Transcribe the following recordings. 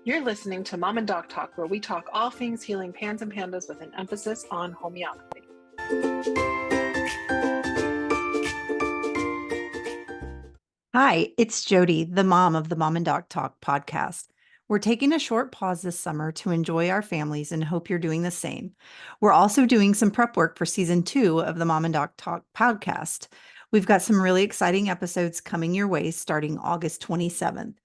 You're listening to Mom and Doc Talk, where we talk all things healing pans and pandas with an emphasis on homeopathy. Hi, it's Jody, the mom of the Mom and Doc Talk podcast. We're taking a short pause this summer to enjoy our families and hope you're doing the same. We're also doing some prep work for season 2 of the Mom and Doc Talk podcast. We've got some really exciting episodes coming your way starting August 27th.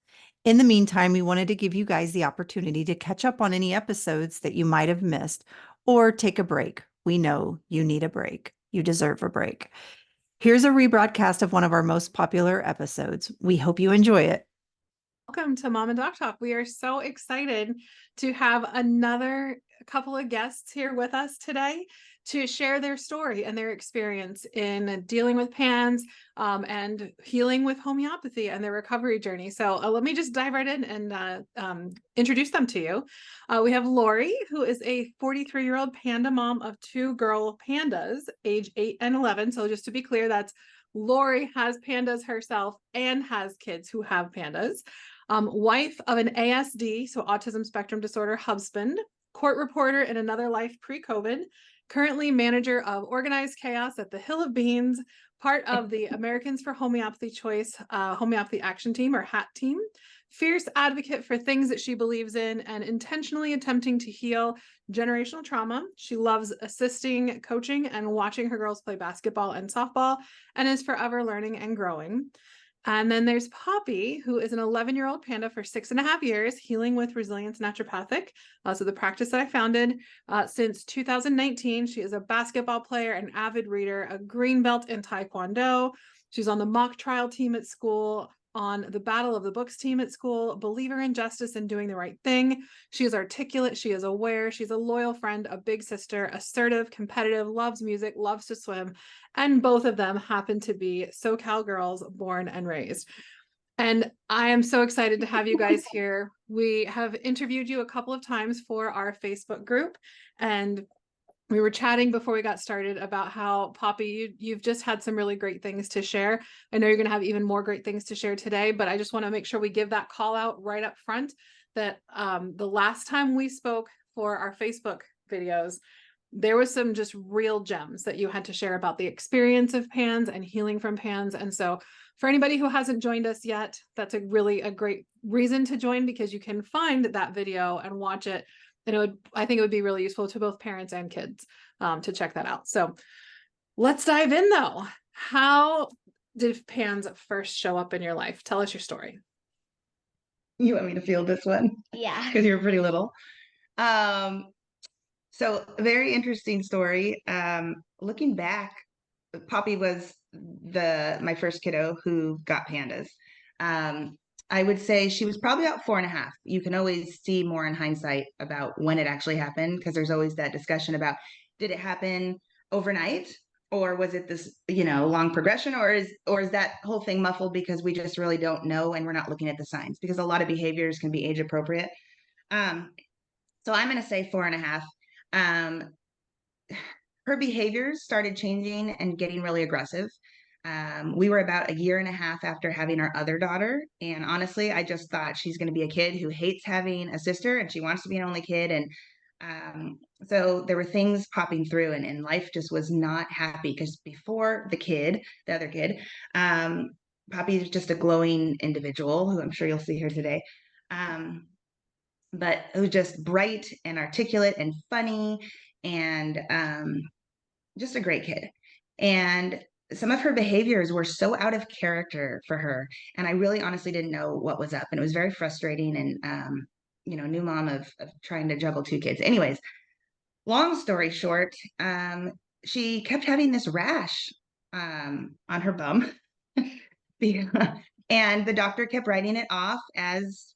In the meantime, we wanted to give you guys the opportunity to catch up on any episodes that you might have missed or take a break. We know you need a break. You deserve a break. Here's a rebroadcast of one of our most popular episodes. We hope you enjoy it. Welcome to Mom and Doc Talk. We are so excited to have another couple of guests here with us today to share their story and their experience in dealing with PANS and healing with homeopathy and their recovery journey. So let me just dive right in and introduce them to you. We have Lori, who is a 43-year-old panda mom of 2 girl pandas, age 8 and 11. So just to be clear, that's Lori has pandas herself and has kids who have pandas. Wife of an ASD, so autism spectrum disorder husband, court reporter in another life pre-COVID, currently manager of Organized Chaos at the Hill of Beans, part of the Americans for Homeopathy Choice Homeopathy Action Team or HAT team, fierce advocate for things that she believes in and intentionally attempting to heal generational trauma. She loves assisting, coaching, and watching her girls play basketball and softball, and is forever learning and growing. And then there's Poppy, who is an 11-year-old panda for 6.5 years, healing with Resilience Naturopathic. So the practice that I founded since 2019. She is a basketball player, an avid reader, a green belt in Taekwondo. She's on the mock trial team at school, on the Battle of the Books team at school, believer in justice and doing the right thing. She is articulate. She is aware. She's a loyal friend, a big sister, assertive, competitive, loves music, loves to swim. And both of them happen to be SoCal girls born and raised. And I am so excited to have you guys here. We have interviewed you a couple of times for our Facebook group, and we were chatting before we got started about how, Poppy, you've just had some really great things to share. I know you're going to have even more great things to share today, but I just want to make sure we give that call out right up front that the last time we spoke for our Facebook videos, there was some just real gems that you had to share about the experience of PANS and healing from PANS. And so for anybody who hasn't joined us yet, that's a great reason to join, because you can find that video and watch it. And I think it would be really useful to both parents and kids to check that out. So let's dive in though. How did PANS first show up in your life? Tell us your story. You want me to field this one? Yeah. Because you're pretty little. So very interesting story. Looking back, Poppy was my first kiddo who got pandas. I would say she was probably about 4.5. You can always see more in hindsight about when it actually happened, because there's always that discussion about, did it happen overnight, or was it this, long progression, or is that whole thing muffled because we just really don't know and we're not looking at the signs, because a lot of behaviors can be age appropriate. So I'm going to say 4.5. Her behaviors started changing and getting really aggressive. We were about 1.5 years after having our other daughter. And honestly, I just thought she's going to be a kid who hates having a sister and she wants to be an only kid. And so there were things popping through, and life just was not happy, because before the other kid, Poppy is just a glowing individual who I'm sure you'll see here today. But it was just bright and articulate and funny, and just a great kid. And some of her behaviors were so out of character for her, and I really honestly didn't know what was up, and it was very frustrating. And new mom of trying to juggle 2 kids. Anyways, long story short, she kept having this rash on her bum. And the doctor kept writing it off as,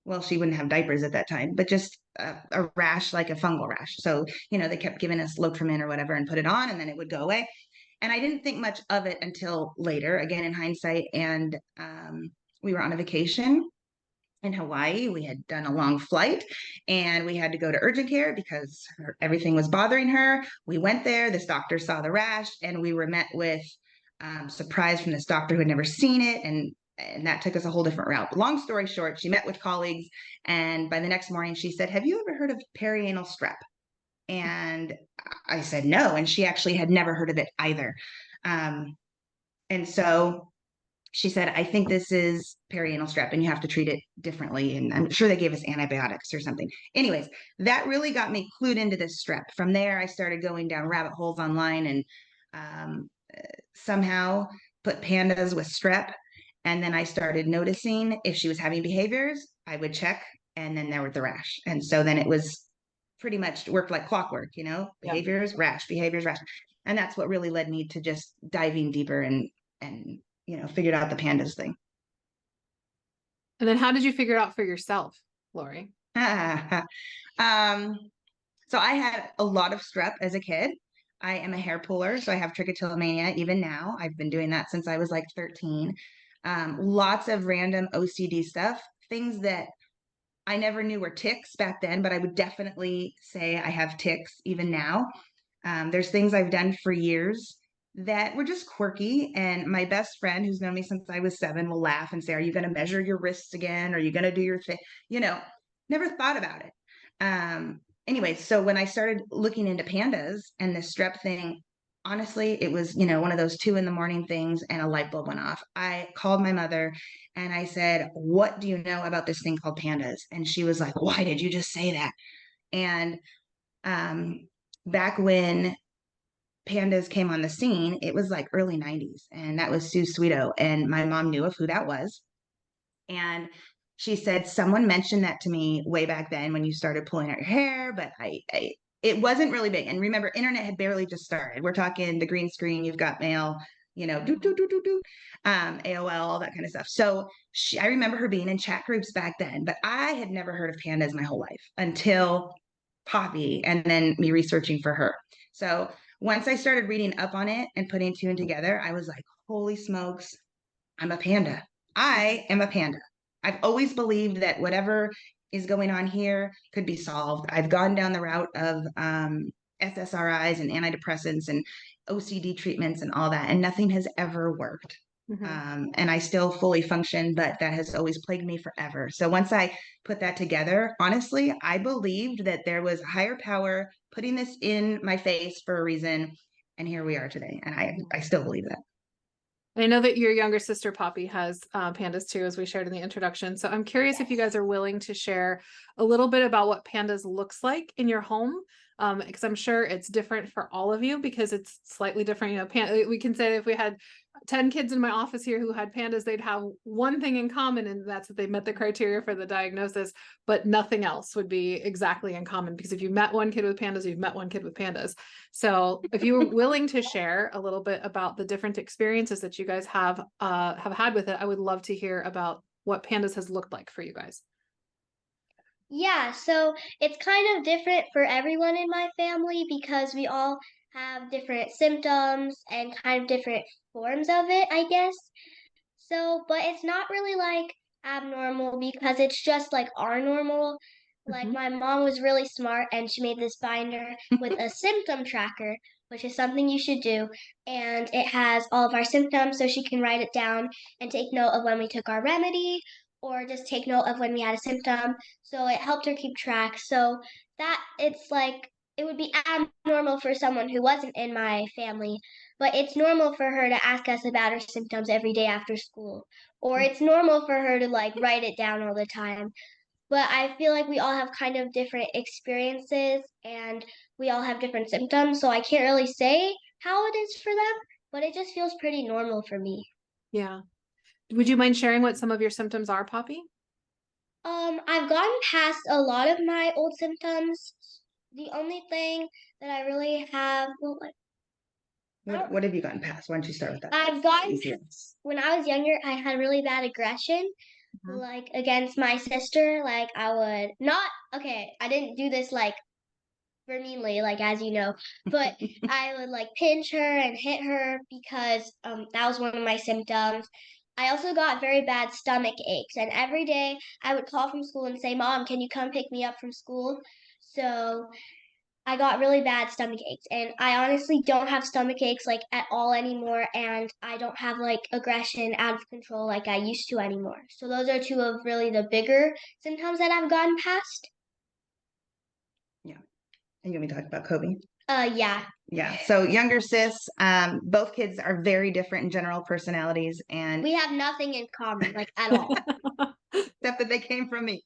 well, she wouldn't have diapers at that time, but just a rash, like a fungal rash. So, they kept giving us Lotrimin or whatever and put it on, and then it would go away. And I didn't think much of it until later, again, in hindsight. And we were on a vacation in Hawaii. We had done a long flight, and we had to go to urgent care because everything was bothering her. We went there. This doctor saw the rash, and we were met with surprise from this doctor who had never seen it. And and that took us a whole different route. But long story short, she met with colleagues, and by the next morning she said, "Have you ever heard of perianal strep?" And I said no, and she actually had never heard of it either. And so she said, "I think this is perianal strep and you have to treat it differently." And I'm sure they gave us antibiotics or something. Anyways, that really got me clued into this strep. From there, I started going down rabbit holes online and um, somehow put pandas with strep. And then I started noticing if she was having behaviors, I would check, and then there was the rash. And so then it was pretty much worked like clockwork, behaviors, rash, behaviors, rash. And that's what really led me to just diving deeper and figured out the pandas thing. And then how did you figure it out for yourself, Lori? So I had a lot of strep as a kid. I am a hair puller, so I have trichotillomania even now. I've been doing that since I was like 13. Lots of random OCD stuff, things that I never knew were tics back then, but I would definitely say I have tics even now. There's things I've done for years that were just quirky. And my best friend, who's known me since I was 7, will laugh and say, "Are you going to measure your wrists again? Are you going to do your thing?" Never thought about it. Anyway, so when I started looking into pandas and the strep thing, honestly, it was, one of those 2 a.m. things, and a light bulb went off. I called my mother and I said, "What do you know about this thing called pandas?" And she was like, "Why did you just say that?" And back when pandas came on the scene, it was like early 90s, and that was Sue Sweeto. And my mom knew of who that was. And she said, "Someone mentioned that to me way back then when you started pulling out your hair, but it wasn't really big." And remember, internet had barely just started. We're talking the green screen, you've got mail, AOL, all that kind of stuff. So I remember her being in chat groups back then, but I had never heard of pandas my whole life until Poppy and then me researching for her. So once I started reading up on it and putting 2 and together, I was like, holy smokes, I'm a panda. I am a panda. I've always believed that whatever is going on here could be solved. I've gone down the route of SSRIs and antidepressants and OCD treatments and all that, and nothing has ever worked. And I still fully function, but that has always plagued me forever. So once I put that together, honestly, I believed that there was a higher power putting this in my face for a reason. And here we are today. And I still believe that. I know that your younger sister Poppy has pandas too, as we shared in the introduction. So I'm curious if you guys are willing to share a little bit about what pandas looks like in your home, because I'm sure it's different for all of you because it's slightly different. We can say if we had 10 kids in my office here who had pandas, they'd have one thing in common, and that's that they met the criteria for the diagnosis, but nothing else would be exactly in common, because if you met one kid with pandas, you've met one kid with pandas. So if you were willing to share a little bit about the different experiences that you guys have had with it, I would love to hear about what pandas has looked like for you guys. Yeah, so it's kind of different for everyone in my family because we all have different symptoms and kind of different forms of it, I guess. So, but it's not really like abnormal because it's just like our normal. Like my mom was really smart and she made this binder with a symptom tracker, which is something you should do. And it has all of our symptoms so she can write it down and take note of when we took our remedy or just take note of when we had a symptom. So it helped her keep track. So that it's like it would be abnormal for someone who wasn't in my family, but it's normal for her to ask us about her symptoms every day after school, or it's normal for her to like write it down all the time. But I feel like we all have kind of different experiences and we all have different symptoms, so I can't really say how it is for them, but it just feels pretty normal for me. Yeah. Would you mind sharing what some of your symptoms are, Poppy? I've gotten past a lot of my old symptoms. The only thing that I really have, well, What have you gotten past? Why don't you start with that? I've gotten when I was younger, I had really bad aggression, like against my sister. Like I would not, okay, I didn't do this like for meanly, like as you know, but I would like pinch her and hit her because that was one of my symptoms. I also got very bad stomach aches, and every day I would call from school and say, "Mom, can you come pick me up from school?" So I got really bad stomach aches, and I honestly don't have stomach aches like at all anymore, and I don't have like aggression out of control like I used to anymore. So those are two of really the bigger symptoms that I've gotten past. Yeah. And you want me to talk about Kobe? Yeah. Yeah. So younger sis, both kids are very different in general personalities, and We have nothing in common, like at all. except that they came from me.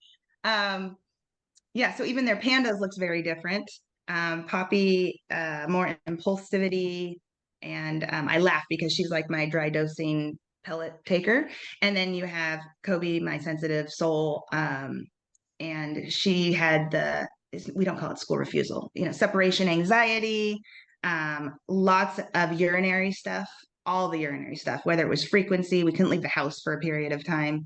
Yeah, so even their pandas looks very different. Poppy, more impulsivity, and I laugh because she's like my dry dosing pellet taker. And then you have Kobe, my sensitive soul, and she had we don't call it school refusal, separation anxiety, lots of urinary stuff, all the urinary stuff, whether it was frequency, we couldn't leave the house for a period of time,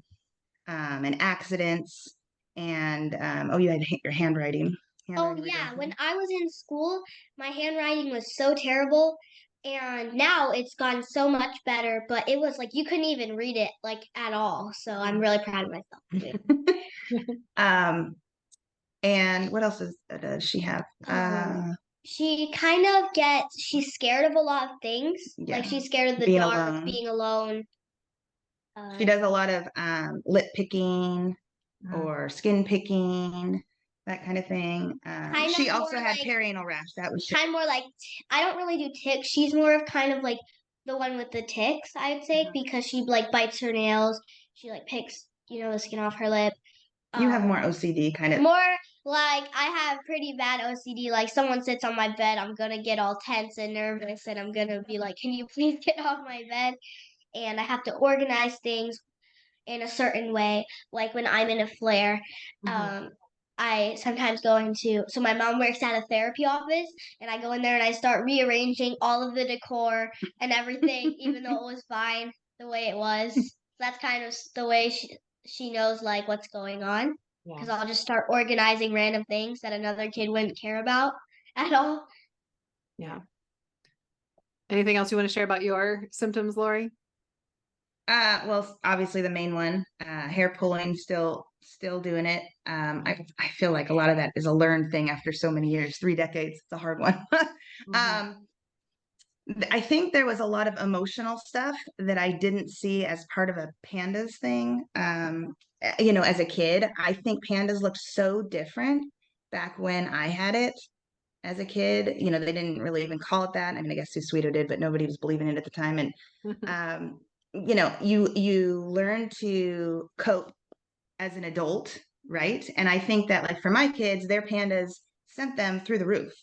and accidents. And you had your handwriting. Oh yeah, when I was in school, my handwriting was so terrible, and now it's gotten so much better, but it was like you couldn't even read it like at all. So I'm really proud of myself. And what else does she have? She kind of she's scared of a lot of things. Yeah. Like she's scared of the Being dark, alone. being alone. She does a lot of lip picking or skin picking, that kind of thing. She also had perianal rash. That was kind of more like, I don't really do ticks. She's more of kind of like the one with the ticks, I'd say, because she like bites her nails. She like picks, the skin off her lip. You have more OCD kind of. More like I have pretty bad OCD. Like someone sits on my bed, I'm gonna get all tense and nervous, and I'm gonna be like, "Can you please get off my bed?" And I have to organize things in a certain way. Like when I'm in a flare, I sometimes go so my mom works at a therapy office, and I go in there and I start rearranging all of the decor and everything, even though it was fine the way it was. That's kind of the way she knows like what's going on, because I'll just start organizing random things that another kid wouldn't care about at all. Yeah. Anything else you want to share about your symptoms, Lori? Well, obviously the main one, hair pulling, still doing it. I feel like a lot of that is a learned thing after so many years, 3 decades. It's a hard one. I think there was a lot of emotional stuff that I didn't see as part of a pandas thing. As a kid, I think pandas looked so different back when I had it as a kid. They didn't really even call it that. I mean, I guess Sweeto did, but nobody was believing it at the time. And you learn to cope as an adult, right? And I think that like for my kids, their pandas sent them through the roof.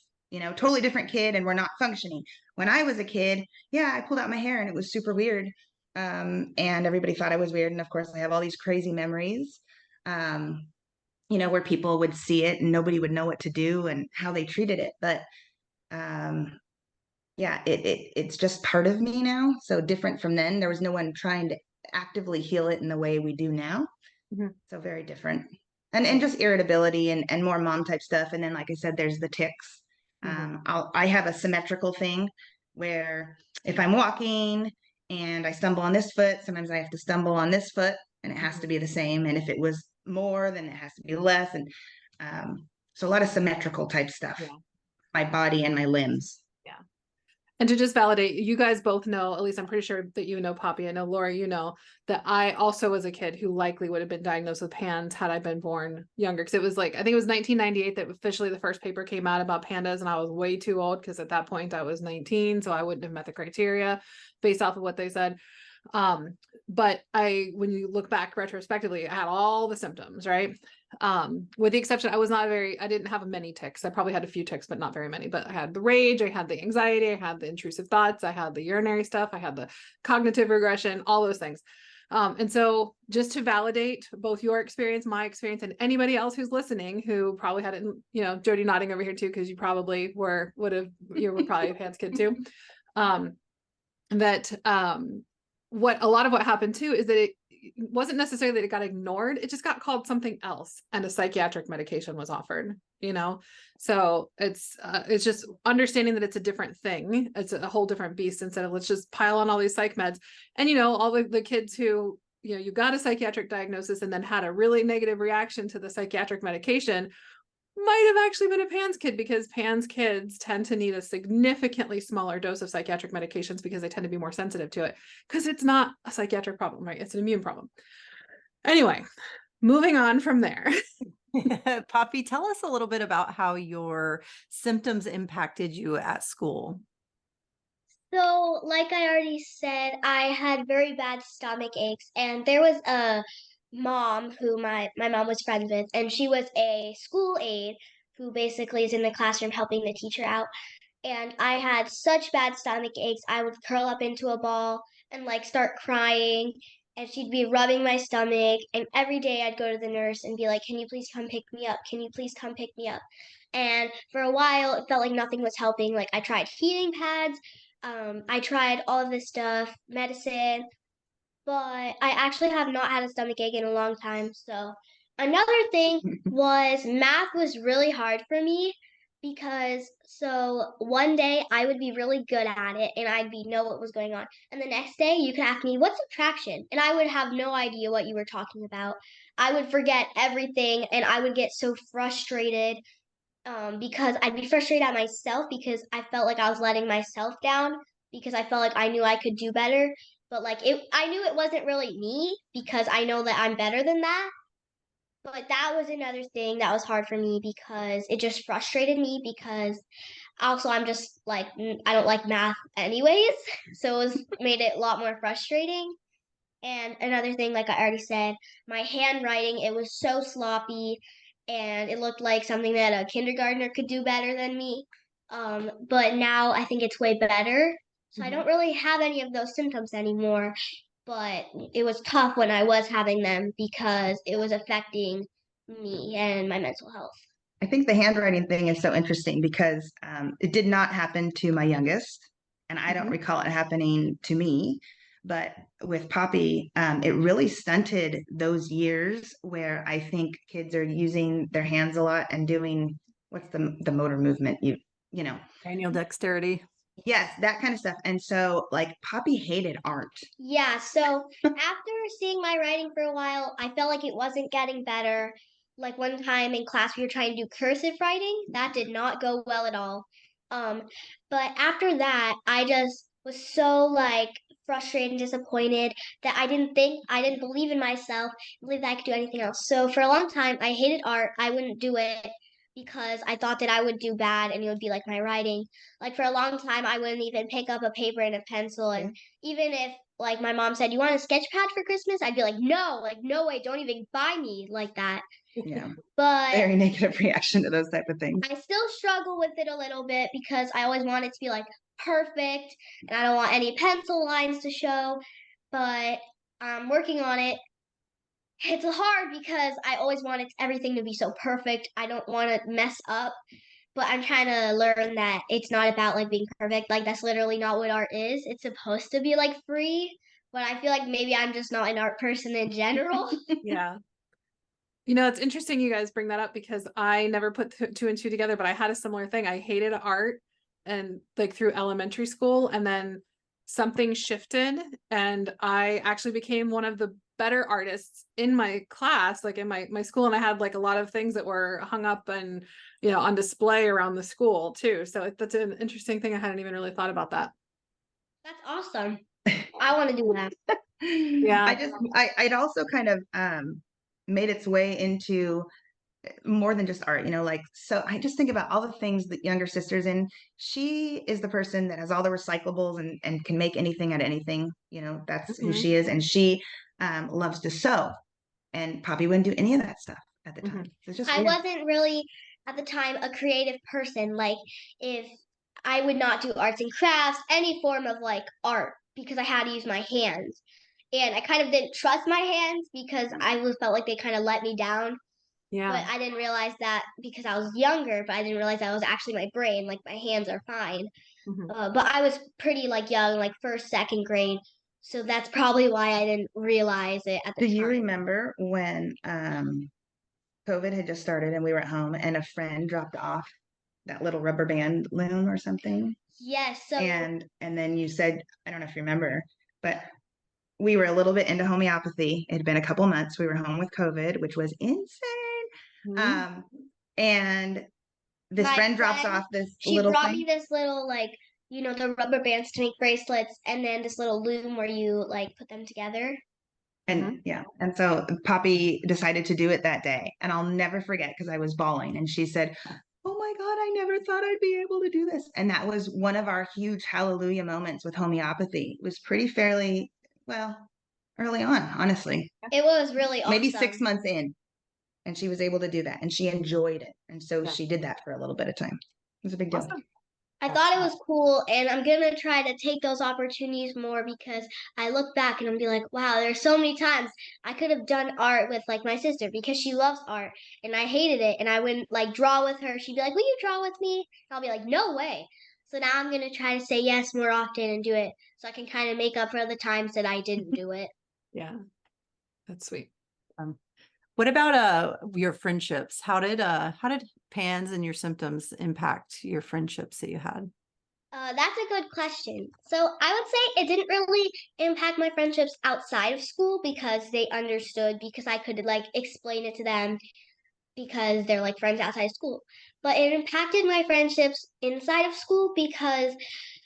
Totally different kid, and we're not functioning. When I was a kid, I pulled out my hair and it was super weird. And everybody thought I was weird. And of course I have all these crazy memories, where people would see it and nobody would know what to do and how they treated it. But it's just part of me now. So different from then. There was no one trying to actively heal it in the way we do now. So very different. And just irritability and more mom type stuff. And then, like I said, there's the tics. I have a symmetrical thing where if I'm walking and I stumble on this foot, sometimes I have to stumble on this foot, and it has to be the same. And if it was more, then it has to be less. And so a lot of symmetrical type stuff, my body and my limbs. Yeah. And to just validate, you guys both know, at least I'm pretty sure that you know Poppy. I know Laura, that I also was a kid who likely would have been diagnosed with PANS had I been born younger. Because it was like, I think it was 1998 that officially the first paper came out about pandas, and I was way too old because at that point I was 19, so I wouldn't have met the criteria based off of what they said. But when you look back retrospectively, I had all the symptoms, right? With the exception, I didn't have many tics. I probably had a few tics, but not very many. But I had the rage, I had the anxiety, I had the intrusive thoughts, I had the urinary stuff, I had the cognitive regression, all those things. And so just to validate both your experience, my experience, and anybody else who's listening who probably had it, Jody nodding over here too, because you probably were probably a PANS kid too. A lot of what happened too is that it wasn't necessarily that it got ignored. It just got called something else, and a psychiatric medication was offered, So it's just understanding that it's a different thing. It's a whole different beast instead of let's just pile on all these psych meds. And, all the kids who, you got a psychiatric diagnosis and then had a really negative reaction to the psychiatric medication might have actually been a PANS kid, because PANS kids tend to need a significantly smaller dose of psychiatric medications because they tend to be more sensitive to it, because it's not a psychiatric problem, right? It's an immune problem. Anyway, moving on from there. Poppy, tell us a little bit about how your symptoms impacted you at school. So, like I already said, I had very bad stomach aches, and there was a mom who my mom was friends with, and she was a school aide who basically is in the classroom helping the teacher out. And I had such bad stomach aches, I would curl up into a ball and like start crying. And she'd be rubbing my stomach. And every day I'd go to the nurse and be like, "Can you please come pick me up? Can you please come pick me up?" And for a while, it felt like nothing was helping. Like I tried heating pads, I tried all of this stuff, medicine, but I actually have not had a stomach ache in a long time. So another thing was math was really hard for me because so one day I would be really good at it and I'd be know what was going on. And the next day you could ask me, "What's subtraction?" And I would have no idea what you were talking about. I would forget everything and I would get so frustrated because I'd be frustrated at myself because I felt like I was letting myself down because I felt like I knew I could do better, but like I knew it wasn't really me because I know that I'm better than that. But that was another thing that was hard for me because it just frustrated me because also I'm just like I don't like math anyways, so it was made it a lot more frustrating. And another thing, like I already said, my handwriting, it was so sloppy and it looked like something that a kindergartner could do better than me. But now I think it's way better. So I don't really have any of those symptoms anymore. But it was tough when I was having them because it was affecting me and my mental health. I think the handwriting thing is so interesting because it did not happen to my youngest, and I don't recall it happening to me. But with Poppy, it really stunted those years where I think kids are using their hands a lot and doing what's the motor movement, you know. Manual dexterity. Yes, that kind of stuff. And so like Poppy hated art. Yeah, so after seeing my writing for a while, I felt like it wasn't getting better. Like one time in class, we were trying to do cursive writing. That did not go well at all. Um, but after that, I just was so like frustrated and disappointed that I didn't believe in myself, believe that I could do anything else. So for a long time, I hated art. I wouldn't do it because I thought that I would do bad and it would be like my writing. Like for a long time, I wouldn't even pick up a paper and a pencil and even if like my mom said, "You want a sketch pad for Christmas?" I'd be like, no way, don't even buy me like that. Yeah. But Very negative reaction to those type of things. I still struggle with it a little bit because I always want it to be like perfect and I don't want any pencil lines to show. But I'm working on it. It's hard because I always wanted everything to be so perfect. I don't want to mess up, but I'm trying to learn that it's not about like being perfect. Like that's literally not what art is. It's supposed to be like free, but I feel like maybe I'm just not an art person in general. Yeah. You know, it's interesting you guys bring that up because I never put two and two together, but I had a similar thing. I hated art and like through elementary school, and then something shifted and I actually became one of the better artists in my class, like in my school. And I had like a lot of things that were hung up and, you know, on display around the school too. So that's an interesting thing. I hadn't even really thought about that. That's awesome. I want to do that. Yeah. I'd also kind of made its way into more than just art, like, so I just think about all the things that younger sister's in. She is the person that has all the recyclables and can make anything out of anything, that's who she is. And she loves to sew, and Poppy wouldn't do any of that stuff at the time. It's just I weird. wasn't really at the time a creative person. Like if I would not do arts and crafts, any form of like art because I had to use my hands. And I kind of didn't trust my hands because I felt like they kind of let me down. Yeah. But I didn't realize that because I was younger, but I didn't realize that was actually my brain. Like my hands are fine. But I was pretty like young, like first, second grade. So that's probably why I didn't realize it at the Do time. you remember when COVID had just started and we were at home and a friend dropped off that little rubber band loom or something? Yes. So and then you said, I don't know if you remember, but we were a little bit into homeopathy. It had been a couple months. We were home with COVID, which was insane. And this My friend drops friend, off this she little brought thing. me this little, like, the rubber bands to make bracelets, and then this little loom where you like put them together. And yeah, and so Poppy decided to do it that day. And I'll never forget because I was bawling. And she said, "Oh my God, I never thought I'd be able to do this." And that was one of our huge hallelujah moments with homeopathy. It was pretty fairly, well, early on, honestly. It was really Maybe awesome. 6 months in. And she was able to do that. And she enjoyed it. And so Yeah. she did that for a little bit of time. It was a big deal. Awesome. I thought it was cool, and I'm gonna try to take those opportunities more because I look back and I'm be like, wow, there's so many times I could have done art with like my sister because she loves art, and I hated it, and I wouldn't like draw with her. She'd be like, "Will you draw with me?" And I'll be like, "No way." So now I'm gonna try to say yes more often and do it, so I can kind of make up for the times that I didn't do it. Yeah. That's sweet. What about your friendships? How did PANS and your symptoms impact your friendships that you had? That's a good question. So I would say it didn't really impact my friendships outside of school because they understood because I could like explain it to them because they're like friends outside of school. But it impacted my friendships inside of school because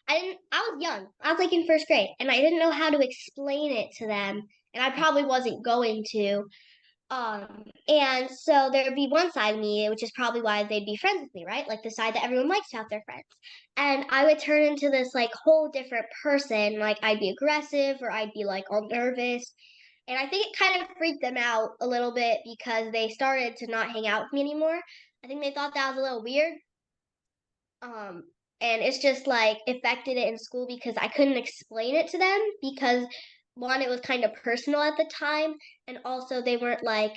I was young. I was like in first grade and I didn't know how to explain it to them and I probably wasn't going to. And so there would be one side of me, which is probably why they'd be friends with me, right? Like the side that everyone likes to have their friends. And I would turn into this like whole different person. Like I'd be aggressive or I'd be like all nervous. And I think it kind of freaked them out a little bit because they started to not hang out with me anymore. I think they thought that was a little weird. Um, and it's just like affected it in school because I couldn't explain it to them because one, it was kind of personal at the time, and also they weren't like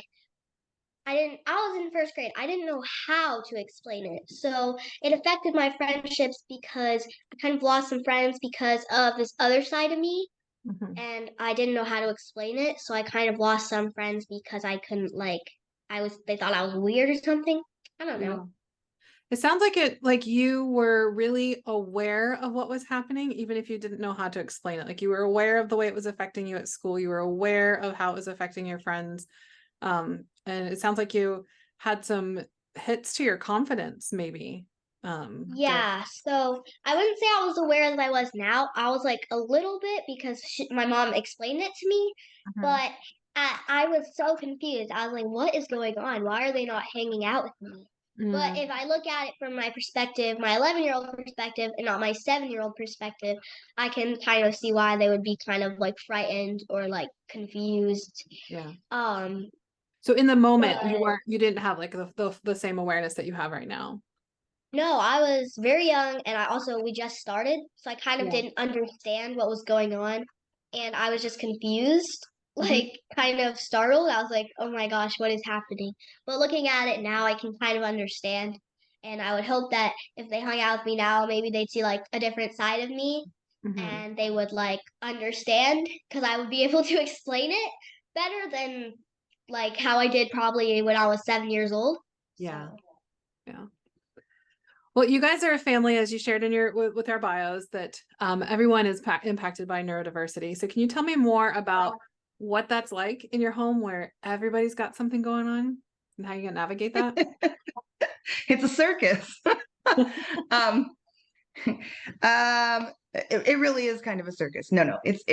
I was in first grade. I didn't know how to explain it. So it affected my friendships because I kind of lost some friends because of this other side of me. And I didn't know how to explain it. So I kind of lost some friends because I couldn't they thought I was weird or something. I don't know. It sounds like you were really aware of what was happening, even if you didn't know how to explain it. Like you were aware of the way it was affecting you at school. You were aware of how it was affecting your friends. And it sounds like you had some hits to your confidence, maybe. Yeah, so I wouldn't say I was aware as I was now. I was like a little bit because my mom explained it to me, but I was so confused. I was like, what is going on? Why are they not hanging out with me? But if I look at it from my perspective, my 11-year-old perspective, and not my 7-year-old perspective, I can kind of see why they would be kind of like frightened or like confused. Yeah. Um, So in the moment, but you didn't have like the same awareness that you have right now. no, I was very young and we just started, so I kind of didn't understand what was going on and I was just confused, like kind of startled. I was like, "Oh my gosh, what is happening?" But looking at it now, I can kind of understand and I would hope that if they hung out with me now, maybe they'd see like a different side of me and they would like understand because I would be able to explain it better than like how I did probably when I was 7 years old. Yeah. So. Yeah. Well, you guys are a family, as you shared in with our bios, that everyone is impacted by neurodiversity. So can you tell me more about what that's like in your home where everybody's got something going on and how you can navigate that? It's a circus. um, it really is kind of a circus. No, it's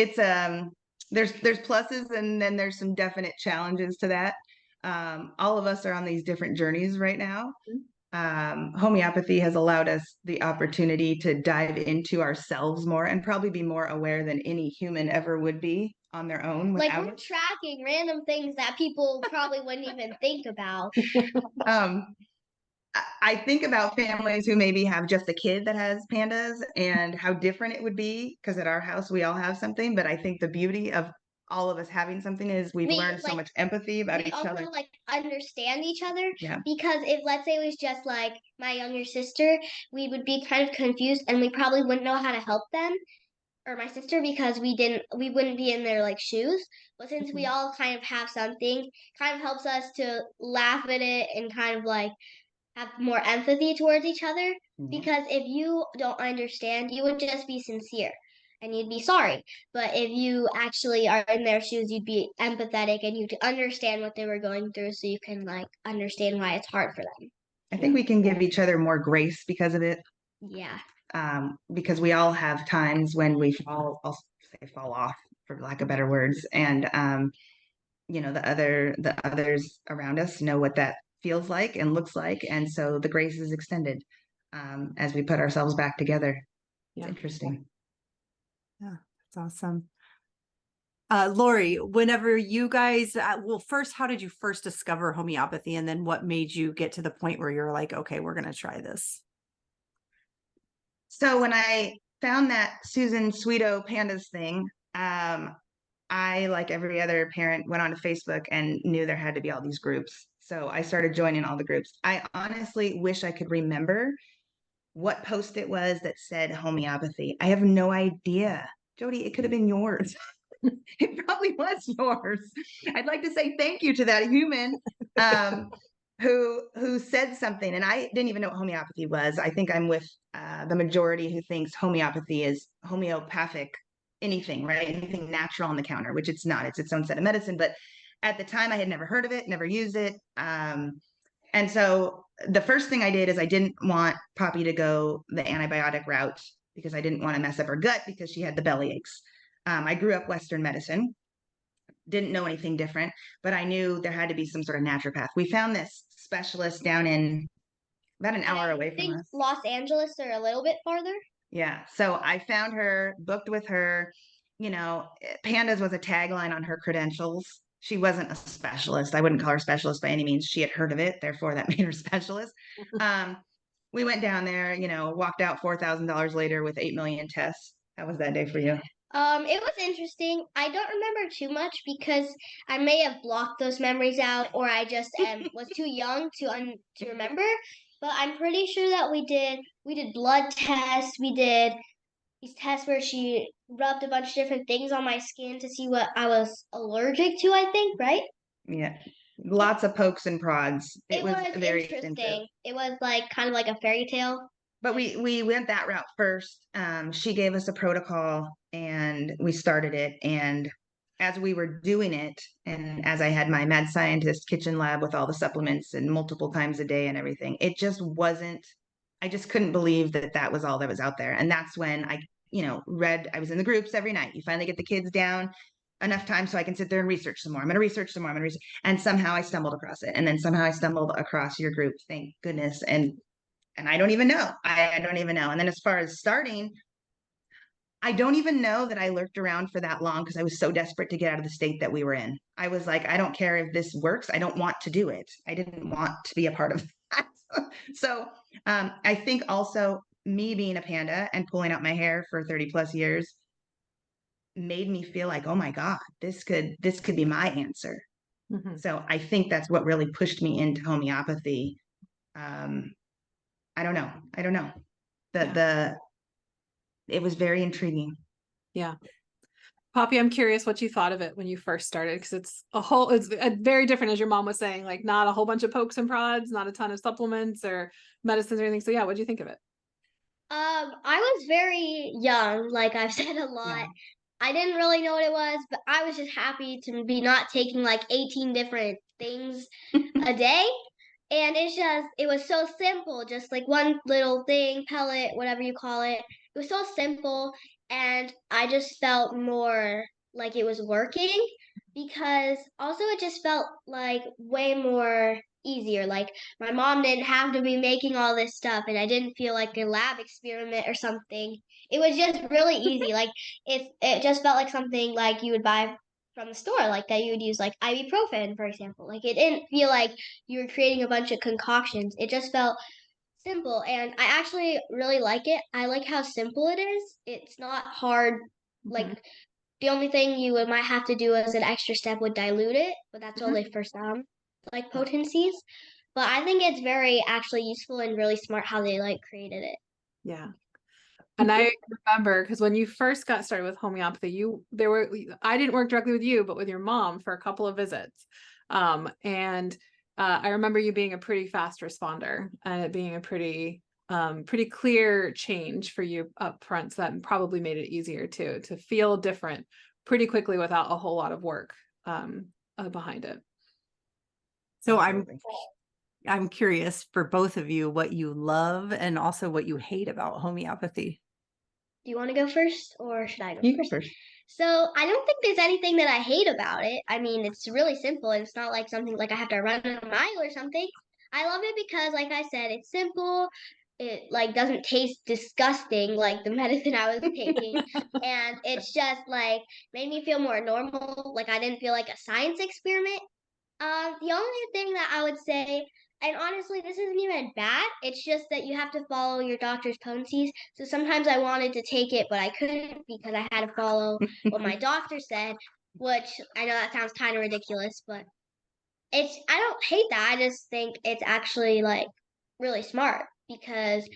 there's pluses and then there's some definite challenges to that. All of us are on these different journeys right now. Homeopathy has allowed us the opportunity to dive into ourselves more and probably be more aware than any human ever would be on their own Like without we're it. tracking random things that people probably wouldn't even think about. I think about families who maybe have just a kid that has pandas and how different it would be because at our house we all have something. But I think the beauty of all of us having something is we've learned so much empathy about We each also other. like understand each other. Yeah. Because if let's say it was just like my younger sister, we would be kind of confused and we probably wouldn't know how to help them or my sister because we wouldn't be in their like shoes. But since we all kind of have something, kind of helps us to laugh at it and kind of like have more empathy towards each other because if you don't understand, you would just be sincere and you'd be sorry. But if you actually are in their shoes, you'd be empathetic and you'd understand what they were going through so you can like understand why it's hard for them. I think we can give each other more grace because of it. Yeah. Because we all have times when we I'll say fall off, for lack of better words. And, the others around us know what that feels like and looks like. And so the grace is extended as we put ourselves back together. It's interesting. Yeah, that's awesome. Lori, whenever you guys, first, how did you first discover homeopathy? And then what made you get to the point where you're like, okay, we're going to try this? So when I found that Susan Sweeto Pandas thing, I, like every other parent, went onto Facebook and knew there had to be all these groups. So I started joining all the groups. I honestly wish I could remember what post it was that said homeopathy. I have no idea. Jody, it could have been yours. It probably was yours. I'd like to say thank you to that human who said something. And I didn't even know what homeopathy was. I think I'm with the majority who thinks homeopathy is homeopathic anything, right? Anything natural on the counter, which it's not. It's its own set of medicine. But at the time, I had never heard of it, never used it. And so the first thing I did is I didn't want Poppy to go the antibiotic route because I didn't want to mess up her gut because she had the belly aches. I grew up Western medicine, didn't know anything different, but I knew there had to be some sort of naturopath. We found this specialist down in about an hour away from us. Los Angeles or a little bit farther. Yeah. So I found her, booked with her. Pandas was a tagline on her credentials. She wasn't a specialist. I wouldn't call her specialist by any means. She had heard of it. Therefore, that made her specialist. We went down there, walked out $4,000 later with 8 million tests. How was that day for you? It was interesting. I don't remember too much because I may have blocked those memories out, or I just was too young to remember. But I'm pretty sure that we did blood tests. We did these tests where she rubbed a bunch of different things on my skin to see what I was allergic to, I think, right? Yeah. Lots of pokes and prods. It was very interesting. It was kind of like a fairy tale. But we went that route first. She gave us a protocol and we started it. And as we were doing it, and as I had my mad scientist kitchen lab with all the supplements and multiple times a day and everything, it just wasn't, I just couldn't believe that that was all that was out there. And that's when I was in the groups every night. You finally get the kids down enough time so I can sit there and research some more. I'm going to research some more. I'm going to research. And somehow I stumbled across it. And then somehow I stumbled across your group. Thank goodness. And I don't even know. I don't even know. And then as far as starting, I don't even know that I lurked around for that long because I was so desperate to get out of the state that we were in. I was like, I don't care if this works. I don't want to do it. I didn't want to be a part of that. So I think also me being a panda and pulling out my hair for 30 plus years made me feel like, oh my God, this could be my answer. Mm-hmm. So I think that's what really pushed me into homeopathy. I don't know. It was very intriguing. Yeah. Poppy, I'm curious what you thought of it when you first started, because it's very different, as your mom was saying, like not a whole bunch of pokes and prods, not a ton of supplements or medicines or anything. So yeah, what do you think of it? I was very young, like I've said a lot. Yeah. I didn't really know what it was, but I was just happy to be not taking like 18 different things a day. And it was so simple, just like one little thing, pellet, whatever you call it. It was so simple. And I just felt more like it was working, because also it just felt like way more easier. Like my mom didn't have to be making all this stuff, and I didn't feel like a lab experiment or something. It was just really easy. Like it just felt like something like you would buy from the store, like that you would use, like ibuprofen, for example. Like it didn't feel like you were creating a bunch of concoctions. It just felt simple, and I actually really like it. I like how simple it is. It's not hard. Mm-hmm. Like the only thing you might have to do as an extra step would dilute it, but that's mm-hmm. only for some like potencies. But I think it's very actually useful and really smart how they like created it. Yeah. And I remember, because when you first got started with homeopathy, I didn't work directly with you, but with your mom for a couple of visits. And I remember you being a pretty fast responder and it being a pretty clear change for you up front. So that probably made it easier to feel different pretty quickly without a whole lot of work behind it. So I'm curious for both of you what you love and also what you hate about homeopathy. Do you want to go first or should I go You go first? first. So I don't think there's anything that I hate about it. I mean, it's really simple and it's not like something like I have to run a mile or something. I love it because, like I said, it's simple. It like doesn't taste disgusting like the medicine I was taking. And it's just like made me feel more normal. Like I didn't feel like a science experiment. The only thing that I would say, and honestly, this isn't even bad. It's just that you have to follow your doctor's potencies. So sometimes I wanted to take it, but I couldn't because I had to follow what my doctor said, which I know that sounds kind of ridiculous, but I don't hate that. I just think it's actually like really smart because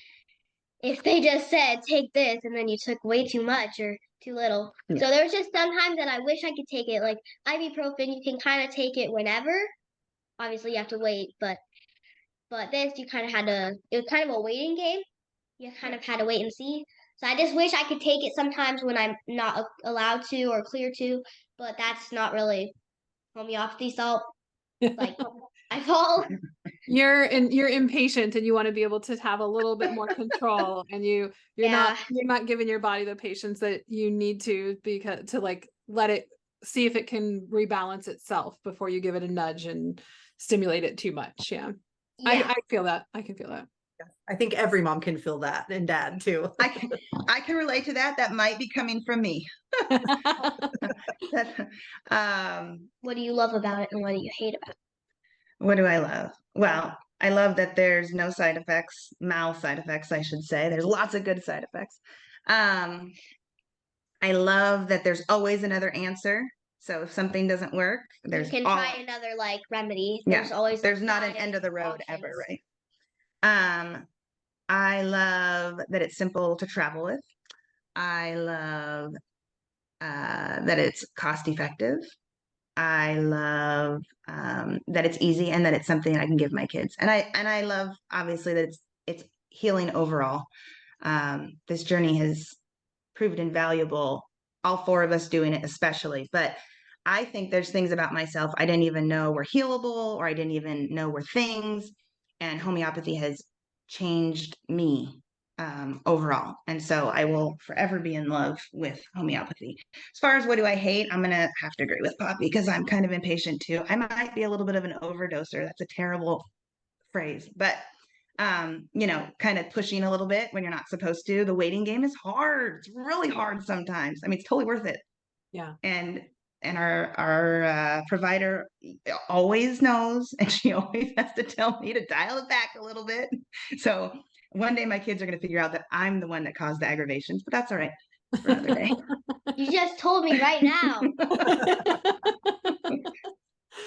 if they just said take this and then you took way too much or too little. Yeah. So there's just sometimes that I wish I could take it like ibuprofen, you can kind of take it whenever. Obviously you have to wait, but this you kind of had to, it was kind of a waiting game. You kind of had to wait and see. So I just wish I could take it sometimes when I'm not allowed to or clear to, but that's not really homeopathy fault, like my fault. You're impatient and you want to be able to have a little bit more control, and you're Yeah. not giving your body the patience that you need to, because to like let it see if it can rebalance itself before you give it a nudge and stimulate it too much. Yeah. Yeah. I feel that. I can feel that. I think every mom can feel that, and dad too. I can relate to that. That might be coming from me. What do you love about it and what do you hate about it? What do I love? Well, I love that there's no side effects, mild side effects, I should say. There's lots of good side effects. I love that there's always another answer. So if something doesn't work, You can try another like remedy. There's not an end of the road ever, right? I love that it's simple to travel with. I love that it's cost effective. I love that it's easy and that it's something I can give my kids. And I love obviously that it's healing overall. This journey has proved invaluable. All four of us doing it, especially. But I think there's things about myself I didn't even know were healable, or I didn't even know were things. And homeopathy has changed me overall. And so I will forever be in love with homeopathy. As far as what do I hate, I'm going to have to agree with Poppy because I'm kind of impatient too. I might be a little bit of an overdoser. That's a terrible phrase, but kind of pushing a little bit when you're not supposed to. The waiting game is hard. It's really hard sometimes. I mean, it's totally worth it. Yeah. And our provider always knows, and she always has to tell me to dial it back a little bit. So one day my kids are going to figure out that I'm the one that caused the aggravations, but that's all right for another day. You just told me right now.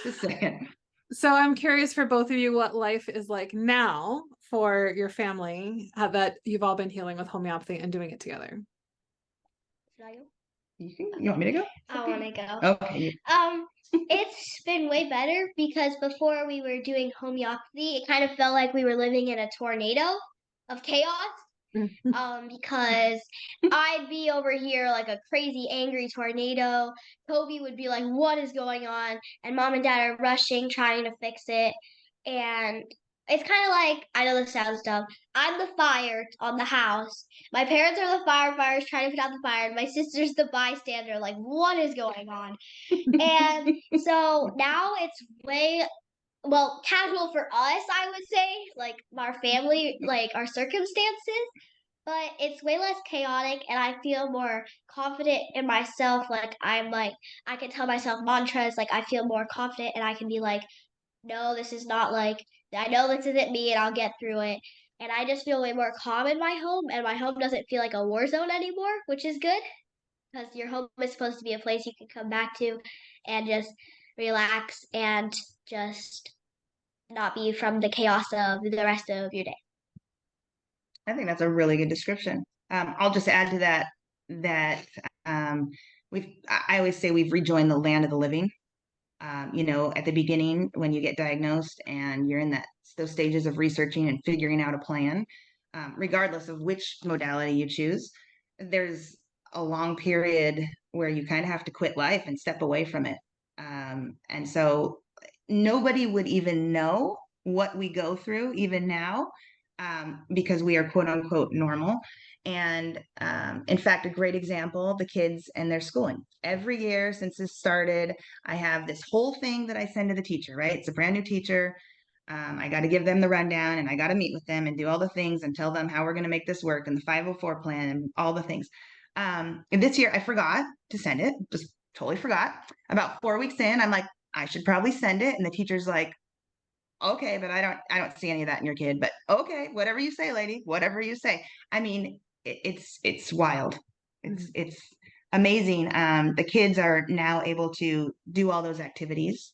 Just saying. So I'm curious for both of you what life is like now for your family, how that you've all been healing with homeopathy and doing it together. Should I go? You want me to go? I want to go. Okay. It's been way better because before we were doing homeopathy, it kind of felt like we were living in a tornado of chaos. Because I'd be over here like a crazy angry tornado. Toby would be like, "What is going on?" And mom and dad are rushing, trying to fix it. And it's kind of like, I know this sounds dumb. I'm the fire on the house. My parents are the firefighters trying to put out the fire, and my sister's the bystander, like, what is going on? And so now it's way casual for us, I would say, like our family, like our circumstances, but it's way less chaotic and I feel more confident in myself. I can tell myself mantras, like I feel more confident and I can be like, no, this is not like, I know this isn't me and I'll get through it. And I just feel way more calm in my home, and my home doesn't feel like a war zone anymore, which is good because your home is supposed to be a place you can come back to and just relax and just not be from the chaos of the rest of your day. I think that's a really good description. I'll just add to that I always say we've rejoined the land of the living. At the beginning when you get diagnosed and you're in those stages of researching and figuring out a plan, regardless of which modality you choose, there's a long period where you kind of have to quit life and step away from it. And so nobody would even know what we go through even now, because we are quote unquote normal. And in fact, a great example, the kids and their schooling. Every year since this started, I have this whole thing that I send to the teacher, right? It's a brand new teacher. I got to give them the rundown, and I got to meet with them and do all the things and tell them how we're going to make this work, and the 504 plan and all the things. And this year I forgot to send it, just totally forgot. About 4 weeks in, I'm like, I should probably send it. And the teacher's like, okay, but I don't see any of that in your kid, but okay, whatever you say, lady, whatever you say. I mean, it's wild. It's amazing. The kids are now able to do all those activities,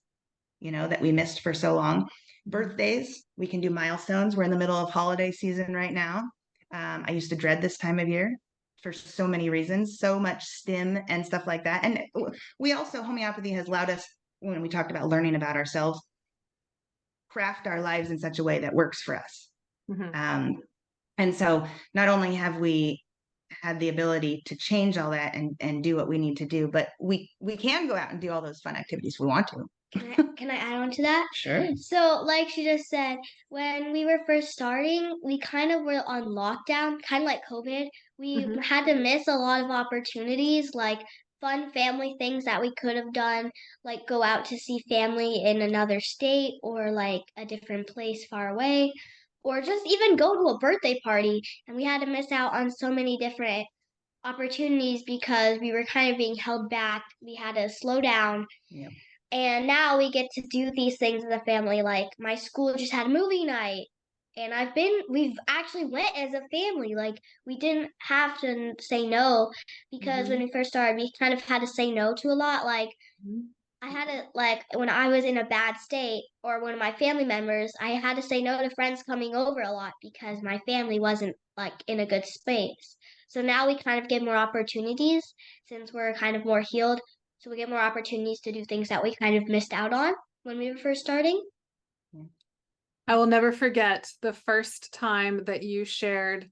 that we missed for so long. Birthdays, we can do milestones. We're in the middle of holiday season right now. I used to dread this time of year for so many reasons, so much STEM and stuff like that. And we also, homeopathy has allowed us, when we talked about learning about ourselves, craft our lives in such a way that works for us. And so not only have we had the ability to change all that and do what we need to do, but we can go out and do all those fun activities we want to. Can I add on to that? Sure. So, like she just said, when we were first starting, we kind of were on lockdown, kind of like COVID. We had to miss a lot of opportunities, like fun family things that we could have done, like go out to see family in another state or like a different place far away, or just even go to a birthday party. And we had to miss out on so many different opportunities because we were kind of being held back. We had to slow down. Yeah. And now we get to do these things as a family. Like my school just had movie night. And we've actually went as a family. Like we didn't have to say no because when we first started, we kind of had to say no to a lot. Like I had to, like, when I was in a bad state or one of my family members, I had to say no to friends coming over a lot because my family wasn't like in a good space. So now we kind of get more opportunities since we're kind of more healed. So we get more opportunities to do things that we kind of missed out on when we were first starting. I will never forget the first time that you shared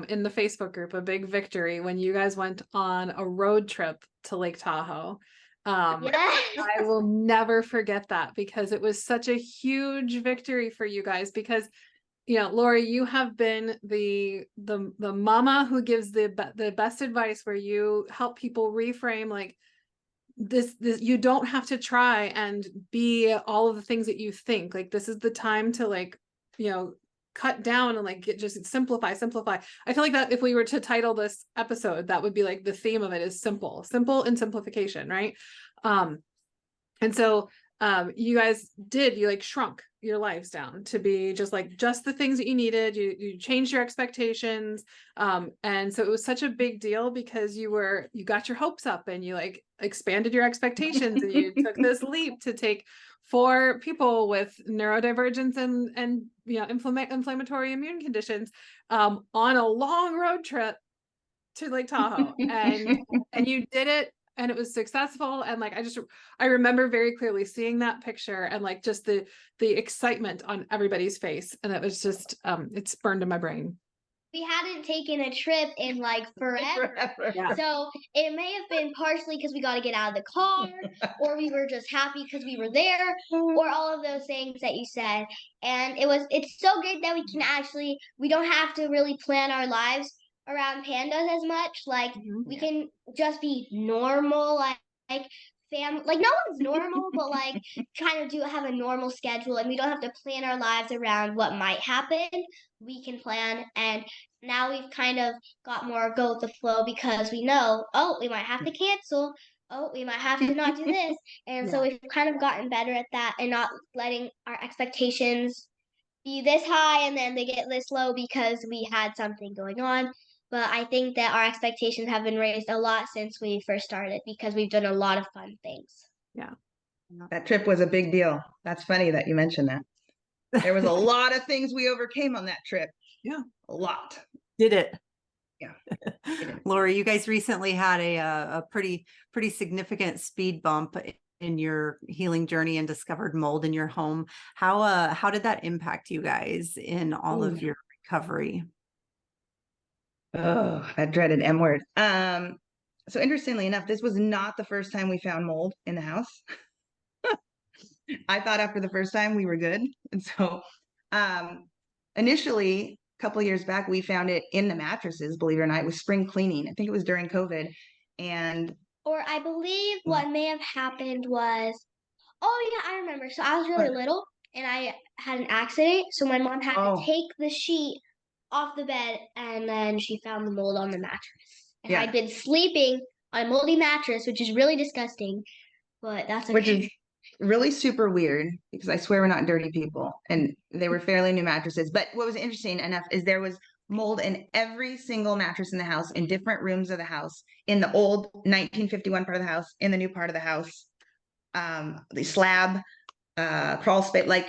in the Facebook group a big victory when you guys went on a road trip to Lake Tahoe. I will never forget that because it was such a huge victory for you guys because Lori, you have been the mama who gives the best advice where you help people reframe like this you don't have to try and be all of the things that you think. Like this is the time to like cut down and like just simplify. I feel like that if we were to title this episode, that would be like the theme of it is simple and simplification, right? And so you guys you like shrunk your lives down to be just the things that you needed. You changed your expectations. And so it was such a big deal because you got your hopes up and you like expanded your expectations and you took this leap to take 4 people with neurodivergence and inflammatory immune conditions on a long road trip to Lake Tahoe. And you did it. And it was successful. And like, I remember very clearly seeing that picture and like just the excitement on everybody's face. And it was just, it's burned in my brain. We hadn't taken a trip in like forever. Yeah. So it may have been partially because we got to get out of the car, or we were just happy because we were there, or all of those things that you said. And it's so great that we don't have to really plan our lives around pandas as much. Like we can just be normal, like family, like no one's normal, but like kind of have a normal schedule, and we don't have to plan our lives around what might happen. We can plan, and now we've kind of got more go with the flow because we know, oh, we might have to cancel. Oh, we might have to not do this. And so we've kind of gotten better at that and not letting our expectations be this high and then they get this low because we had something going on. But I think that our expectations have been raised a lot since we first started because we've done a lot of fun things. Yeah. That trip was a big deal. That's funny that you mentioned that. There was a lot of things we overcame on that trip. Yeah. A lot. Did it? Yeah. Lori, you guys recently had a pretty significant speed bump in your healing journey and discovered mold in your home. How did that impact you guys in all of your recovery? Oh, that dreaded M word. So interestingly enough, this was not the first time we found mold in the house. I thought after the first time we were good. And so initially, a couple of years back, we found it in the mattresses, believe it or not. It was spring cleaning. I think it was during COVID. And Or I believe what may have happened was, oh yeah, I remember. So I was really little and I had an accident. So my mom had to take the sheet off the bed and then she found the mold on the mattress. And I'd been sleeping on a moldy mattress, which is really disgusting, but that's okay. Which is really super weird because I swear we're not dirty people and they were fairly new mattresses. But what was interesting enough is there was mold in every single mattress in the house, in different rooms of the house, in the old 1951 part of the house, in the new part of the house, the slab, crawl space, like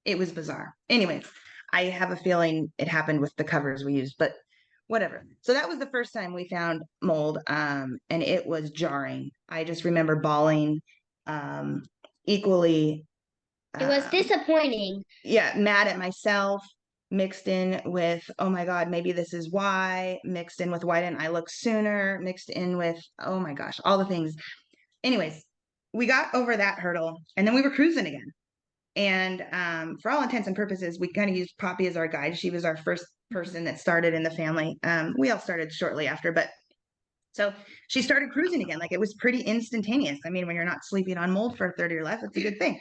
it was bizarre. Anyways, I have a feeling it happened with the covers we used, but whatever. So that was the first time we found mold, and it was jarring. I just remember bawling, equally. It was disappointing. Yeah, mad at myself, mixed in with, oh my God, maybe this is why, mixed in with why didn't I look sooner, mixed in with, oh my gosh, all the things. Anyways, we got over that hurdle and then we were cruising again. And for all intents and purposes, we kind of used Poppy as our guide. She was our first person that started in the family. We all started shortly after, but so she started cruising again. Like it was pretty instantaneous. I mean, when you're not sleeping on mold for a third of your life, it's a good thing.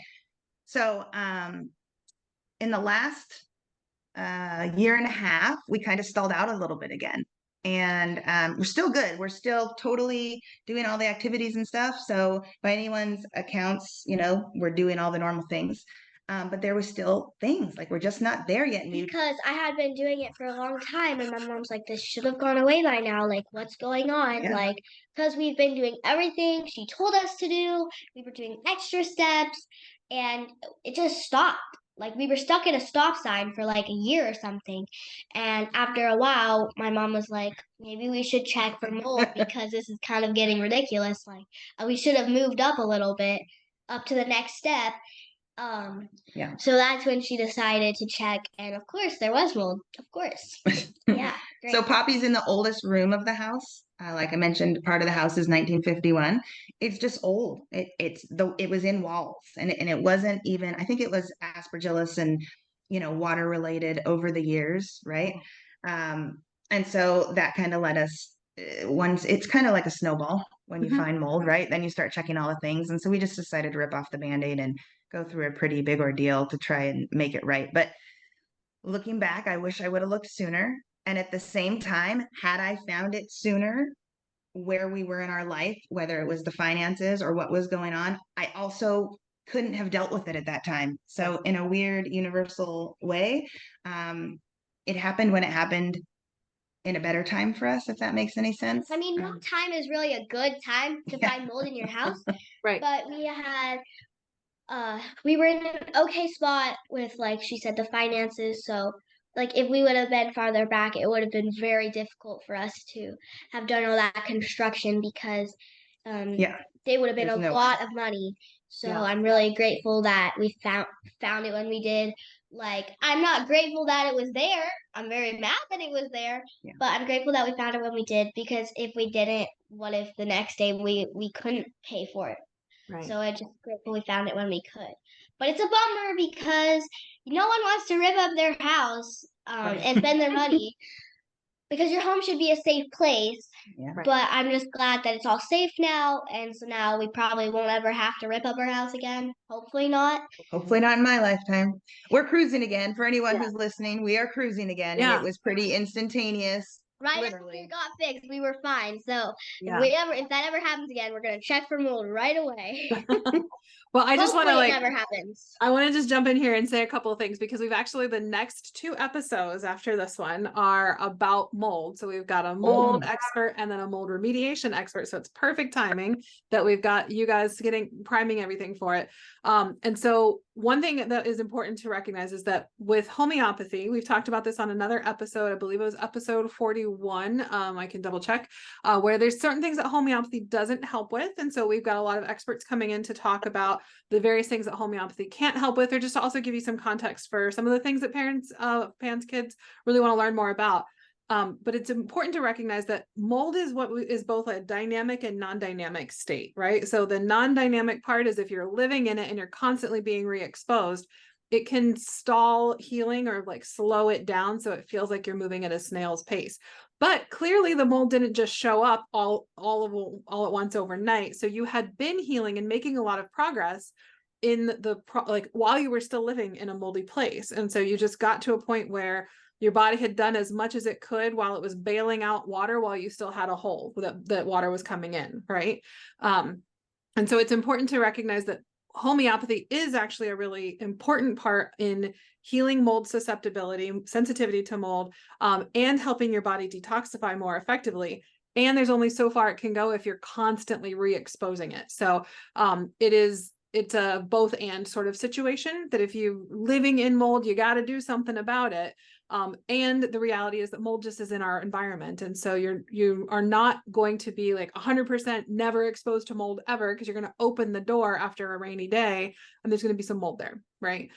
So in the last year and a half, we kind of stalled out a little bit again. And we're still good. We're still totally doing all the activities and stuff. So by anyone's accounts, you know, we're doing all the normal things. But there was still things like we're just not there yet. Because I had been doing it for a long time and my mom's like, this should have gone away by now. Like, what's going on? Yeah. Like, because we've been doing everything she told us to do. We were doing extra steps and it just stopped. Like we were stuck at a stop sign for like a year or something. And after a while, my mom was like, maybe we should check for mold because this is kind of getting ridiculous. Like we should have moved up a little bit up to the next step. So that's when she decided to check, and of course there was mold. Of course. Yeah. Great. So Poppy's in the oldest room of the house. Like I mentioned, part of the house is 1951. It's just old. It was in walls, and it wasn't even. I think it was aspergillus and water related over the years, right? And so that kind of let us. Once it's kind of like a snowball when you find mold, right? Then you start checking all the things, and so we just decided to rip off the Band-Aid and go through a pretty big ordeal to try and make it right. But looking back, I wish I would have looked sooner. And at the same time, had I found it sooner, where we were in our life, whether it was the finances or what was going on, I also couldn't have dealt with it at that time. So in a weird universal way, it happened when it happened in a better time for us, if that makes any sense. I mean, no time is really a good time to find mold in your house. Right. But we were in an okay spot with, like she said, the finances. So like if we would have been farther back, it would have been very difficult for us to have done all that construction because they would have been a lot of money. So I'm really grateful that we found it when we did. Like, I'm not grateful that it was there. I'm very mad that it was there, but I'm grateful that we found it when we did, because if we didn't, what if the next day we couldn't pay for it? Right. So I'm just grateful we found it when we could. But it's a bummer because no one wants to rip up their house and spend their money, because your home should be a safe place. Yeah. But I'm just glad that it's all safe now, and so now we probably won't ever have to rip up our house again. Hopefully not. Hopefully not in my lifetime. We're cruising again. For anyone who's listening, we are cruising again, and it was pretty instantaneous. Right literally. after it got fixed, we were fine. So if that ever happens again, we're gonna check for mold right away. Well, I just want to it never happens. I want to just jump in here and say a couple of things, because we've actually, the next 2 episodes after this one are about mold. So we've got a mold expert and then a mold remediation expert. So it's perfect timing that we've got you guys priming everything for it. And so one thing that is important to recognize is that with homeopathy, we've talked about this on another episode. I believe it was episode 41. I can double check, where there's certain things that homeopathy doesn't help with. And so we've got a lot of experts coming in to talk about the various things that homeopathy can't help with, or just to also give you some context for some of the things that parents, kids really want to learn more about. But it's important to recognize that mold is what is both a dynamic and non-dynamic state, right? So the non-dynamic part is if you're living in it and you're constantly being re-exposed, it can stall healing or like slow it down so it feels like you're moving at a snail's pace. But clearly the mold didn't just show up all at once overnight. So you had been healing and making a lot of progress in like while you were still living in a moldy place. And so you just got to a point where your body had done as much as it could while it was bailing out water while you still had a hole that water was coming in, right? And so it's important to recognize that homeopathy is actually a really important part in healing mold susceptibility, sensitivity to mold, and helping your body detoxify more effectively. And there's only so far it can go if you're constantly re-exposing it. So it's a both and sort of situation that if you're living in mold, you got to do something about it. And the reality is that mold just is in our environment. And so you are not going to be like 100% never exposed to mold ever, because you're going to open the door after a rainy day and there's going to be some mold there, right?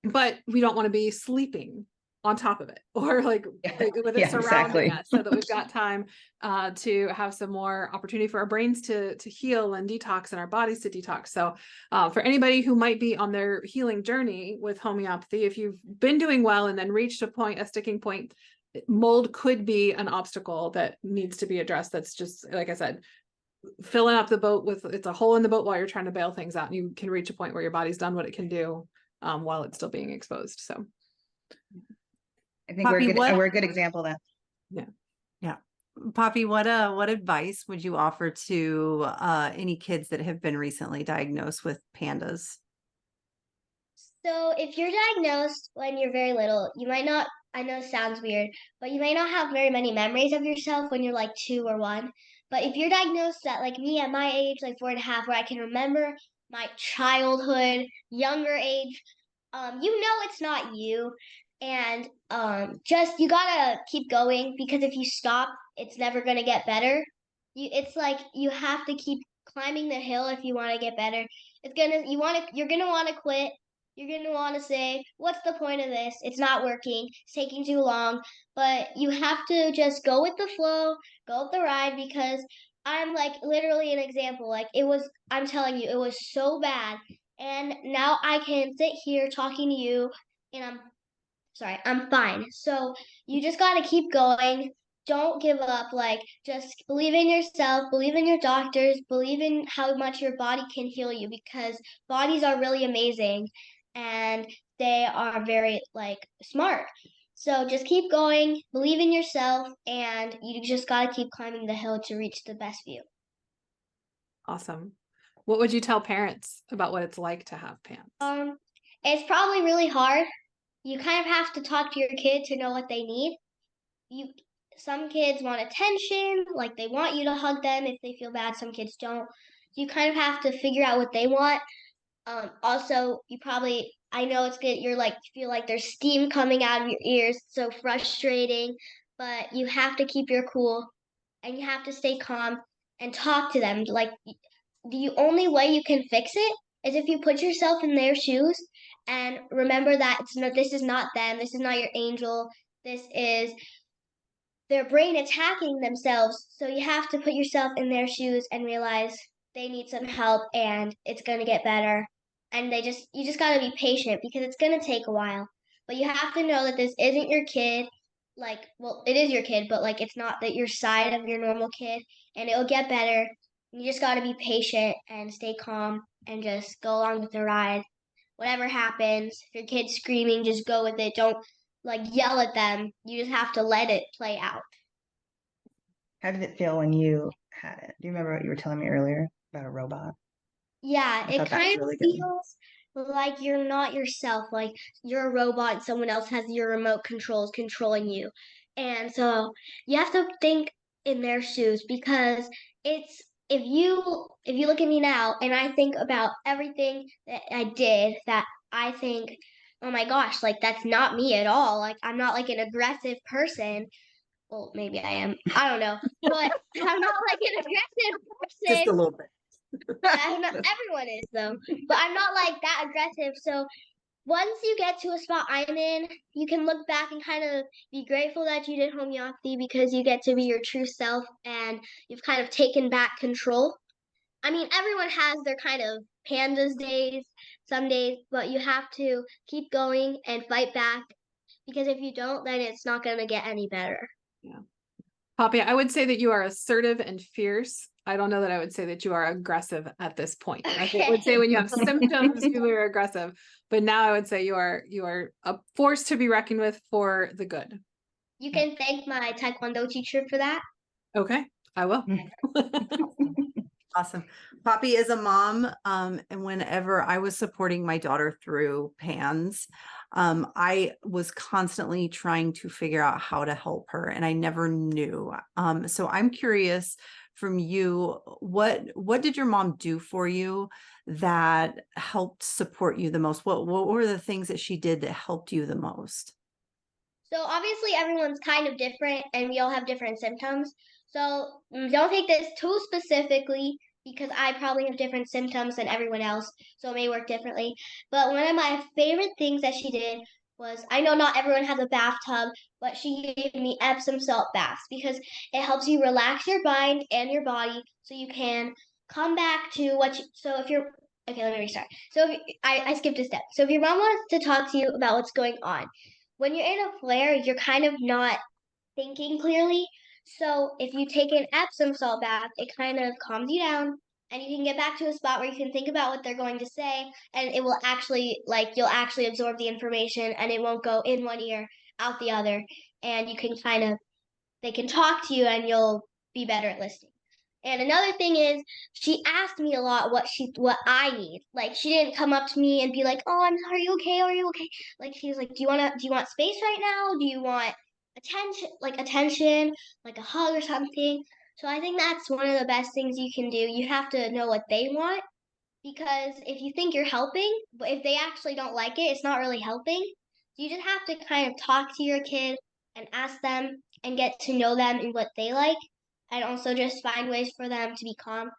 But we don't want to be sleeping on top of it or like with it surrounding us, so that we've got time to have some more opportunity for our brains to heal and detox and our bodies to detox. So for anybody who might be on their healing journey with homeopathy, if you've been doing well and then reached a sticking point, mold could be an obstacle that needs to be addressed. That's just, like I said, filling up the boat with, it's a hole in the boat while you're trying to bail things out, and you can reach a point where your body's done what it can do while it's still being exposed. So I think we're a good example of that. Yeah. Poppy, what advice would you offer to any kids that have been recently diagnosed with pandas? So if you're diagnosed when you're very little, you might not, I know it sounds weird, but you might not have very many memories of yourself when you're like 2 or 1. But if you're diagnosed at like me at my age, like 4.5, where I can remember my childhood, younger age, it's not you. And just you gotta keep going, because if you stop, it's never gonna get better. It's like you have to keep climbing the hill if you want to get better. You're gonna want to quit. You're gonna want to say, what's the point of this? It's not working. It's taking too long. But you have to just go with the flow, go with the ride, because I'm like literally an example. Like I'm telling you, it was so bad. And now I can sit here talking to you, and I'm fine. So you just got to keep going. Don't give up. Like, just believe in yourself, believe in your doctors, believe in how much your body can heal you, because bodies are really amazing and they are very, like, smart. So just keep going, believe in yourself, and you just got to keep climbing the hill to reach the best view. Awesome. What would you tell parents about what it's like to have PANS? It's probably really hard. You kind of have to talk to your kid to know what they need. Some kids want attention, like they want you to hug them if they feel bad. Some kids don't. You kind of have to figure out what they want. Also, I know it's good. You're like, feel like there's steam coming out of your ears. It's so frustrating, but you have to keep your cool and you have to stay calm and talk to them. Like, the only way you can fix it is if you put yourself in their shoes and remember that this is not them. This is not your angel. This is their brain attacking themselves. So you have to put yourself in their shoes and realize they need some help and it's going to get better. And you just got to be patient, because it's going to take a while. But you have to know that this isn't your kid. Like, well, it is your kid, but like it's not that your side of your normal kid, and it'll get better. You just got to be patient and stay calm and just go along with the ride. Whatever happens, if your kid's screaming, just go with it. Don't like yell at them. You just have to let it play out. How did it feel when you had it? Do you remember what you were telling me earlier about a robot? Yeah, I it thought that was kind of really good. feels like you're not yourself. Like you're a robot and someone else has your remote controls controlling you. And so you have to think in their shoes, because it's if you look at me now and I think about everything that I did, that I think, oh my gosh, like that's not me at all. Like I'm not like an aggressive person. Well, maybe I am. I don't know. But I'm not like an aggressive person. Just a little bit. Everyone is though, but I'm not like that aggressive. So once you get to a spot I'm in, you can look back and kind of be grateful that you did homeopathy because you get to be your true self and you've kind of taken back control. I mean, everyone has their kind of pandas days, some days, but you have to keep going and fight back because if you don't, then it's not going to get any better. Yeah. Poppy, I would say that you are assertive and fierce. I don't know that I would say that you are aggressive at this point. Okay. I would say when you have symptoms, people are aggressive, but now I would say you are a force to be reckoned with for the good. You can thank my Taekwondo teacher for that. Okay, I will. Awesome. Poppy is a mom. And whenever I was supporting my daughter through PANS, I was constantly trying to figure out how to help her and I never knew. So I'm curious from you, what did your mom do for you that helped support you the most? What were the things that she did that helped you the most? So obviously everyone's kind of different and we all have different symptoms. So don't take this too specifically because I probably have different symptoms than everyone else, so it may work differently. But one of my favorite things that she did was, I know not everyone has a bathtub, but she gave me Epsom salt baths because it helps you relax your mind and your body so you can come back to so if you're, okay, let me restart. So I skipped a step. So if your mom wants to talk to you about what's going on, when you're in a flare, you're kind of not thinking clearly. So if you take an Epsom salt bath, it kind of calms you down and you can get back to a spot where you can think about what they're going to say and it will actually, like, you'll actually absorb the information and it won't go in one ear, out the other. And you can kind of, they can talk to you and you'll be better at listening. And another thing is, she asked me a lot what I need. Like she didn't come up to me and be like, "Oh, are you okay? Are you okay?" Like she was like, do you want space right now? Do you want attention, like a hug or something?" So I think that's one of the best things you can do. You have to know what they want because if you think you're helping, but if they actually don't like it, it's not really helping. You just have to kind of talk to your kid and ask them and get to know them and what they like, and also just find ways for them to be calm.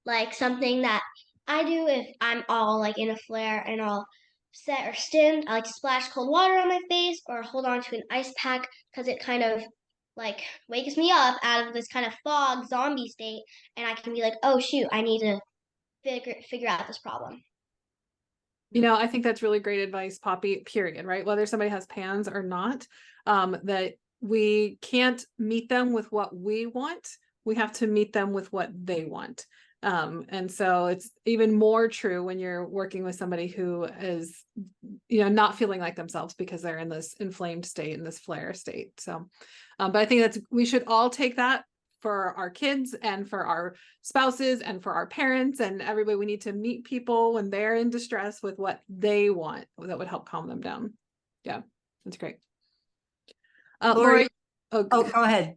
Like something that I do if I'm all like in a flare and all set or stimmed, I like to splash cold water on my face or hold on to an ice pack because it kind of like wakes me up out of this kind of fog zombie state, and I can be like, oh shoot, I need to figure out this problem. You know, I think that's really great advice, Poppy, period, right? Whether somebody has PANS or not, that we can't meet them with what we want. We have to meet them with what they want. And so it's even more true when you're working with somebody who is, not feeling like themselves because they're in this inflamed state, in this flare state. So, but I think we should all take that for our kids and for our spouses and for our parents and everybody. We need to meet people when they're in distress with what they want that would help calm them down. Yeah, that's great. Lori, oh, go ahead.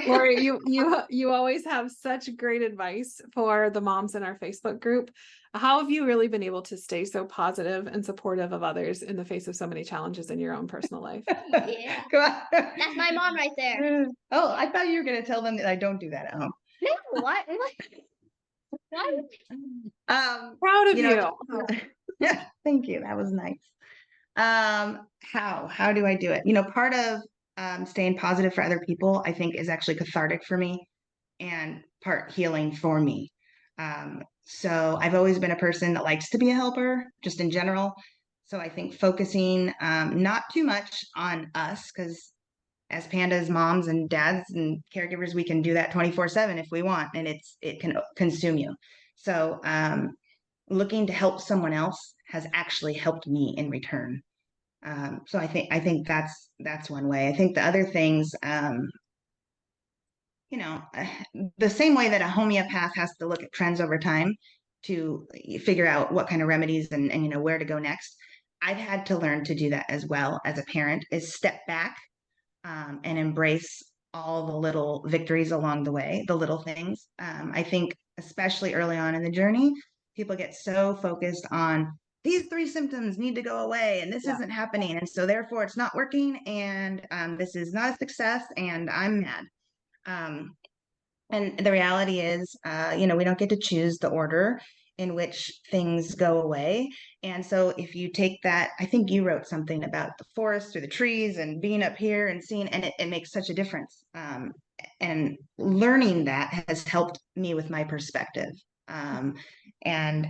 Lori, you always have such great advice for the moms in our Facebook group. How have you really been able to stay so positive and supportive of others in the face of so many challenges in your own personal life? Yeah. Come on. That's my mom right there. Oh, I thought you were going to tell them that I don't do that at home. No, what? Proud of you. Yeah, thank you. That was nice. How do I do it? Part of staying positive for other people, I think, is actually cathartic for me and part healing for me. So I've always been a person that likes to be a helper, just in general. So I think focusing not too much on us, because as pandas, moms and dads and caregivers, we can do that 24/7 if we want, and it can consume you. So looking to help someone else has actually helped me in return. So I think that's one way. I think the other things, the same way that a homeopath has to look at trends over time to figure out what kind of remedies and where to go next. I've had to learn to do that as well as a parent, is step back and embrace all the little victories along the way, the little things. I think especially early on in the journey, people get so focused on these 3 symptoms need to go away and this isn't happening. And so therefore it's not working and this is not a success and I'm mad. And the reality is, we don't get to choose the order in which things go away. And so if you take that, I think you wrote something about the forest or the trees and being up here and seeing, and it makes such a difference. And learning that has helped me with my perspective. And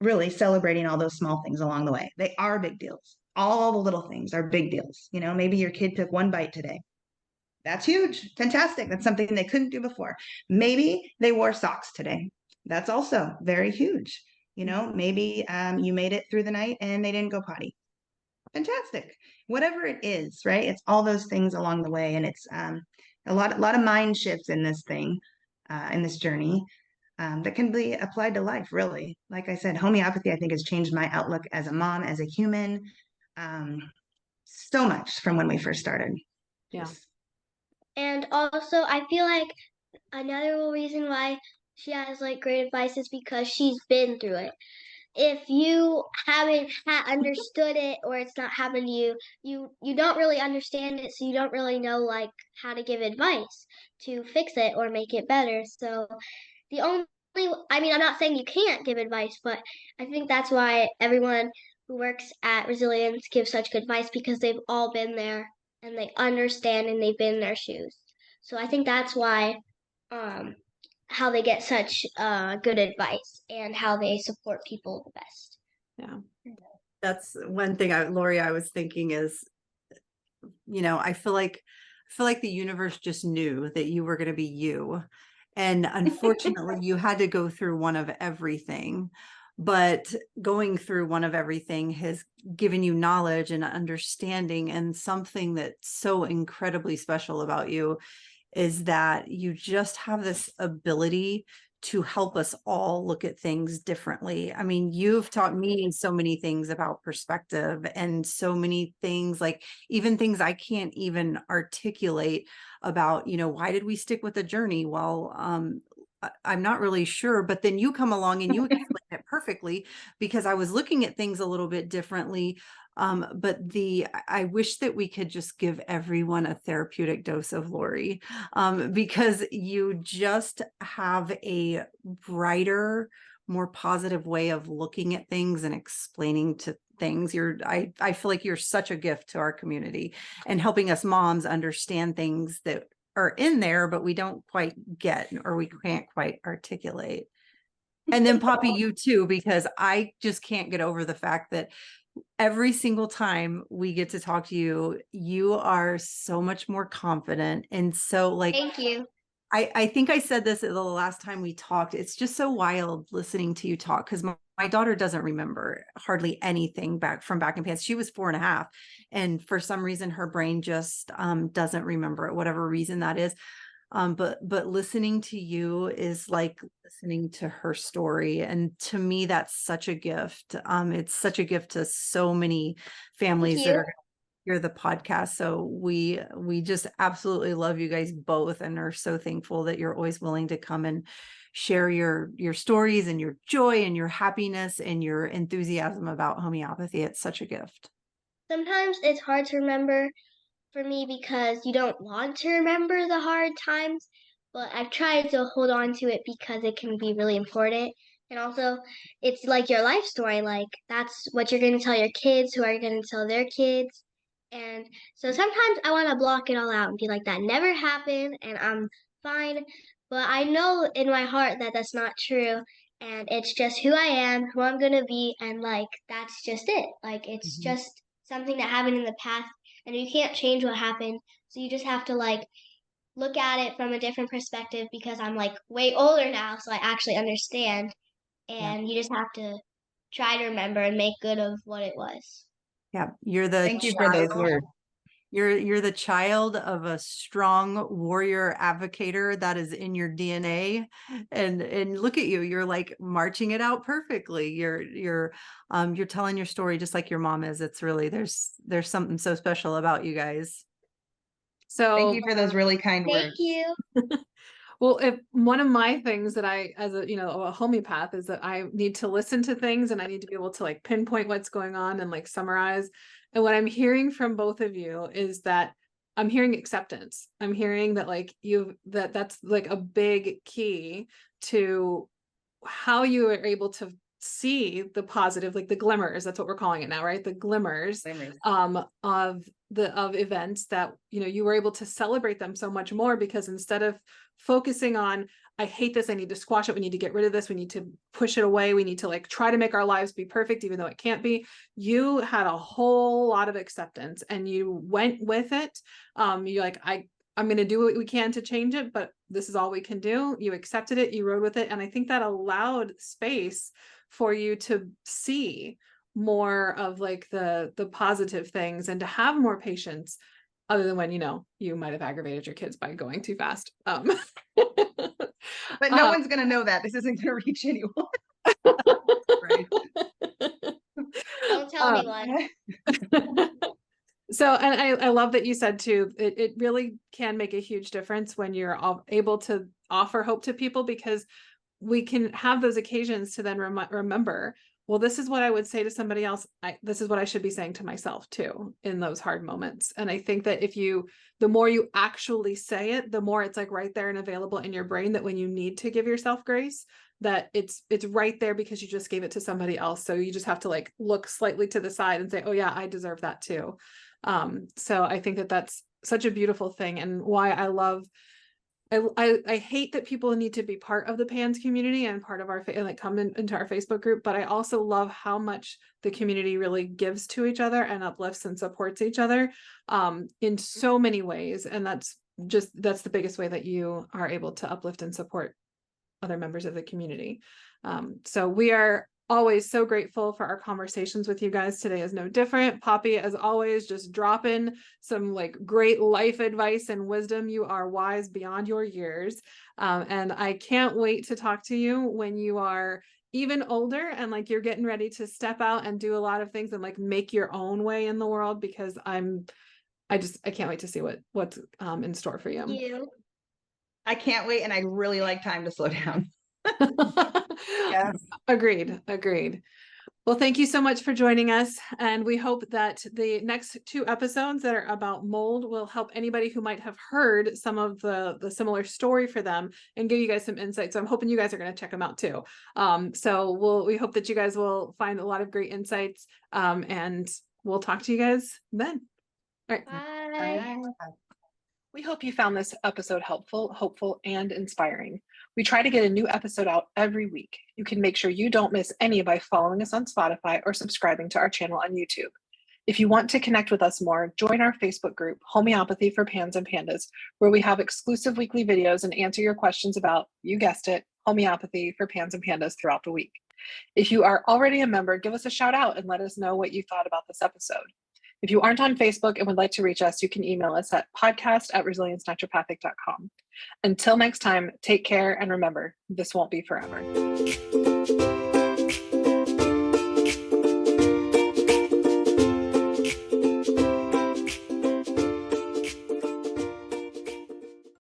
really celebrating all those small things along the way. They are big deals. All the little things are big deals. You know, maybe your kid took one bite today. That's huge. Fantastic. That's something they couldn't do before. Maybe they wore socks today. That's also very huge. You know, maybe you made it through the night and they didn't go potty. Fantastic. Whatever it is, right? It's all those things along the way. And it's a lot of mind shifts in this thing, in this journey, that can be applied to life, really. Like I said, homeopathy, I think, has changed my outlook as a mom, as a human, so much from when we first started. Yeah. Just, And also, I feel like another reason why she has like great advice is because she's been through it. If you haven't understood it, or it's not happened to you, you don't really understand it, so you don't really know like how to give advice to fix it or make it better. So the only, I mean, I'm not saying you can't give advice, but I think that's why everyone who works at Resilience gives such good advice, because they've all been there and they understand and they've been in their shoes. So I think that's why um how they get such good advice and how they support people the best. Yeah. That's one thing Lori, I was thinking is, you know, I feel like the universe just knew that you were going to be you. And unfortunately, you had to go through one of everything. But going through one of everything has given you knowledge and understanding. And something that's so incredibly special about you is that you just have this ability to help us all look at things differently. I mean, you've taught me so many things about perspective, and so many things, like even things I can't even articulate about, you know, why did we stick with the journey? Well, I'm not really sure, but then you come along and you explain it perfectly, because I was looking at things a little bit differently. But I wish that we could just give everyone a therapeutic dose of Lori, because you just have a brighter, more positive way of looking at things and explaining to things. I feel like you're such a gift to our community, and helping us moms understand things that are in there, but we don't quite get, or we can't quite articulate. And then Poppy, you too, because I just can't get over the fact that every single time we get to talk to you, you are so much more confident. And so, like, Thank you. I think I said this the last time we talked. It's just so wild listening to you talk, because my daughter doesn't remember hardly anything back in pants. She was 4.5. And for some reason, her brain just doesn't remember it, whatever reason that is. But listening to you is like listening to her story. And to me, that's such a gift. It's such a gift to so many families that are hear the podcast. So we just absolutely love you guys both, and are so thankful that you're always willing to come and share your stories and your joy and your happiness and your enthusiasm about homeopathy. It's such a gift. Sometimes it's hard to remember for me because you don't want to remember the hard times, but I've tried to hold on to it because it can be really important. And also, it's like your life story. Like, that's what you're going to tell your kids, who are going to tell their kids. And so sometimes I want to block it all out and be like, that never happened and I'm fine. But I know in my heart that that's not true. And it's just who I am, who I'm going to be. And like, that's just it. Like, it's just something that happened in the past, and you can't change what happened. So you just have to like look at it from a different perspective, because I'm like way older now, so I actually understand. And you just have to try to remember and make good of what it was. Yeah, you're the thank you for those words. You're the child of a strong warrior advocator that is in your DNA, and look at you, you're like marching it out perfectly. You're telling your story just like your mom is. It's really, there's something so special about you guys. So Thank you for those really kind words. Thank you. well, if one of my things that I, as a, you know, a homeopath, is that I need to listen to things, and I need to be able to like pinpoint what's going on and like summarize. And what I'm hearing from both of you is that I'm hearing acceptance. I'm hearing that like that's like a big key to how you are able to see the positive, like the glimmers, that's what we're calling it now, right? The glimmers of events that, you know, you were able to celebrate them so much more, because instead of focusing on, I hate this, I need to squash it, we need to get rid of this, we need to push it away, we need to like try to make our lives be perfect even though it can't be, you had a whole lot of acceptance and you went with it. You're like, I'm going to do what we can to change it, but this is all we can do. You accepted it, you rode with it. And I think that allowed space for you to see more of like the positive things and to have more patience, other than when, you know, you might have aggravated your kids by going too fast. But no one's going to know that. This isn't going to reach anyone. Right. Don't tell anyone. So, and I love that you said too, it really can make a huge difference when you're able to offer hope to people, because we can have those occasions to then remember, well, this is what I would say to somebody else. This is what I should be saying to myself too in those hard moments. And I think that the more you actually say it, the more it's like right there and available in your brain, that when you need to give yourself grace, that it's right there because you just gave it to somebody else. So you just have to like look slightly to the side and say, oh yeah, I deserve that too. So I think that that's such a beautiful thing, and why I hate that people need to be part of the PANS community and part of our like come into our Facebook group, but I also love how much the community really gives to each other and uplifts and supports each other in so many ways. And that's the biggest way that you are able to uplift and support other members of the community. So we are always so grateful for our conversations with you guys. Today is no different. Poppy, as always, just dropping some like great life advice and wisdom. You are wise beyond your years. And I can't wait to talk to you when you are even older and like you're getting ready to step out and do a lot of things and like make your own way in the world, because I can't wait to see what's in store for you. I can't wait. And I really like time to slow down. Yes. Agreed. Well, thank you so much for joining us. And we hope that the next 2 episodes that are about mold will help anybody who might have heard some of the similar story for them and give you guys some insight. So I'm hoping you guys are going to check them out too. So we hope that you guys will find a lot of great insights, and we'll talk to you guys then. All right. Bye. We hope you found this episode helpful, hopeful, and inspiring. We try to get a new episode out every week. You can make sure you don't miss any by following us on Spotify or subscribing to our channel on YouTube. If you want to connect with us more, join our Facebook group, Homeopathy for Pans and Pandas, where we have exclusive weekly videos and answer your questions about, you guessed it, homeopathy for Pans and Pandas throughout the week. If you are already a member, give us a shout out and let us know what you thought about this episode. If you aren't on Facebook and would like to reach us, you can email us at podcast@resiliencenaturopathic.com. Until next time, take care and remember, this won't be forever.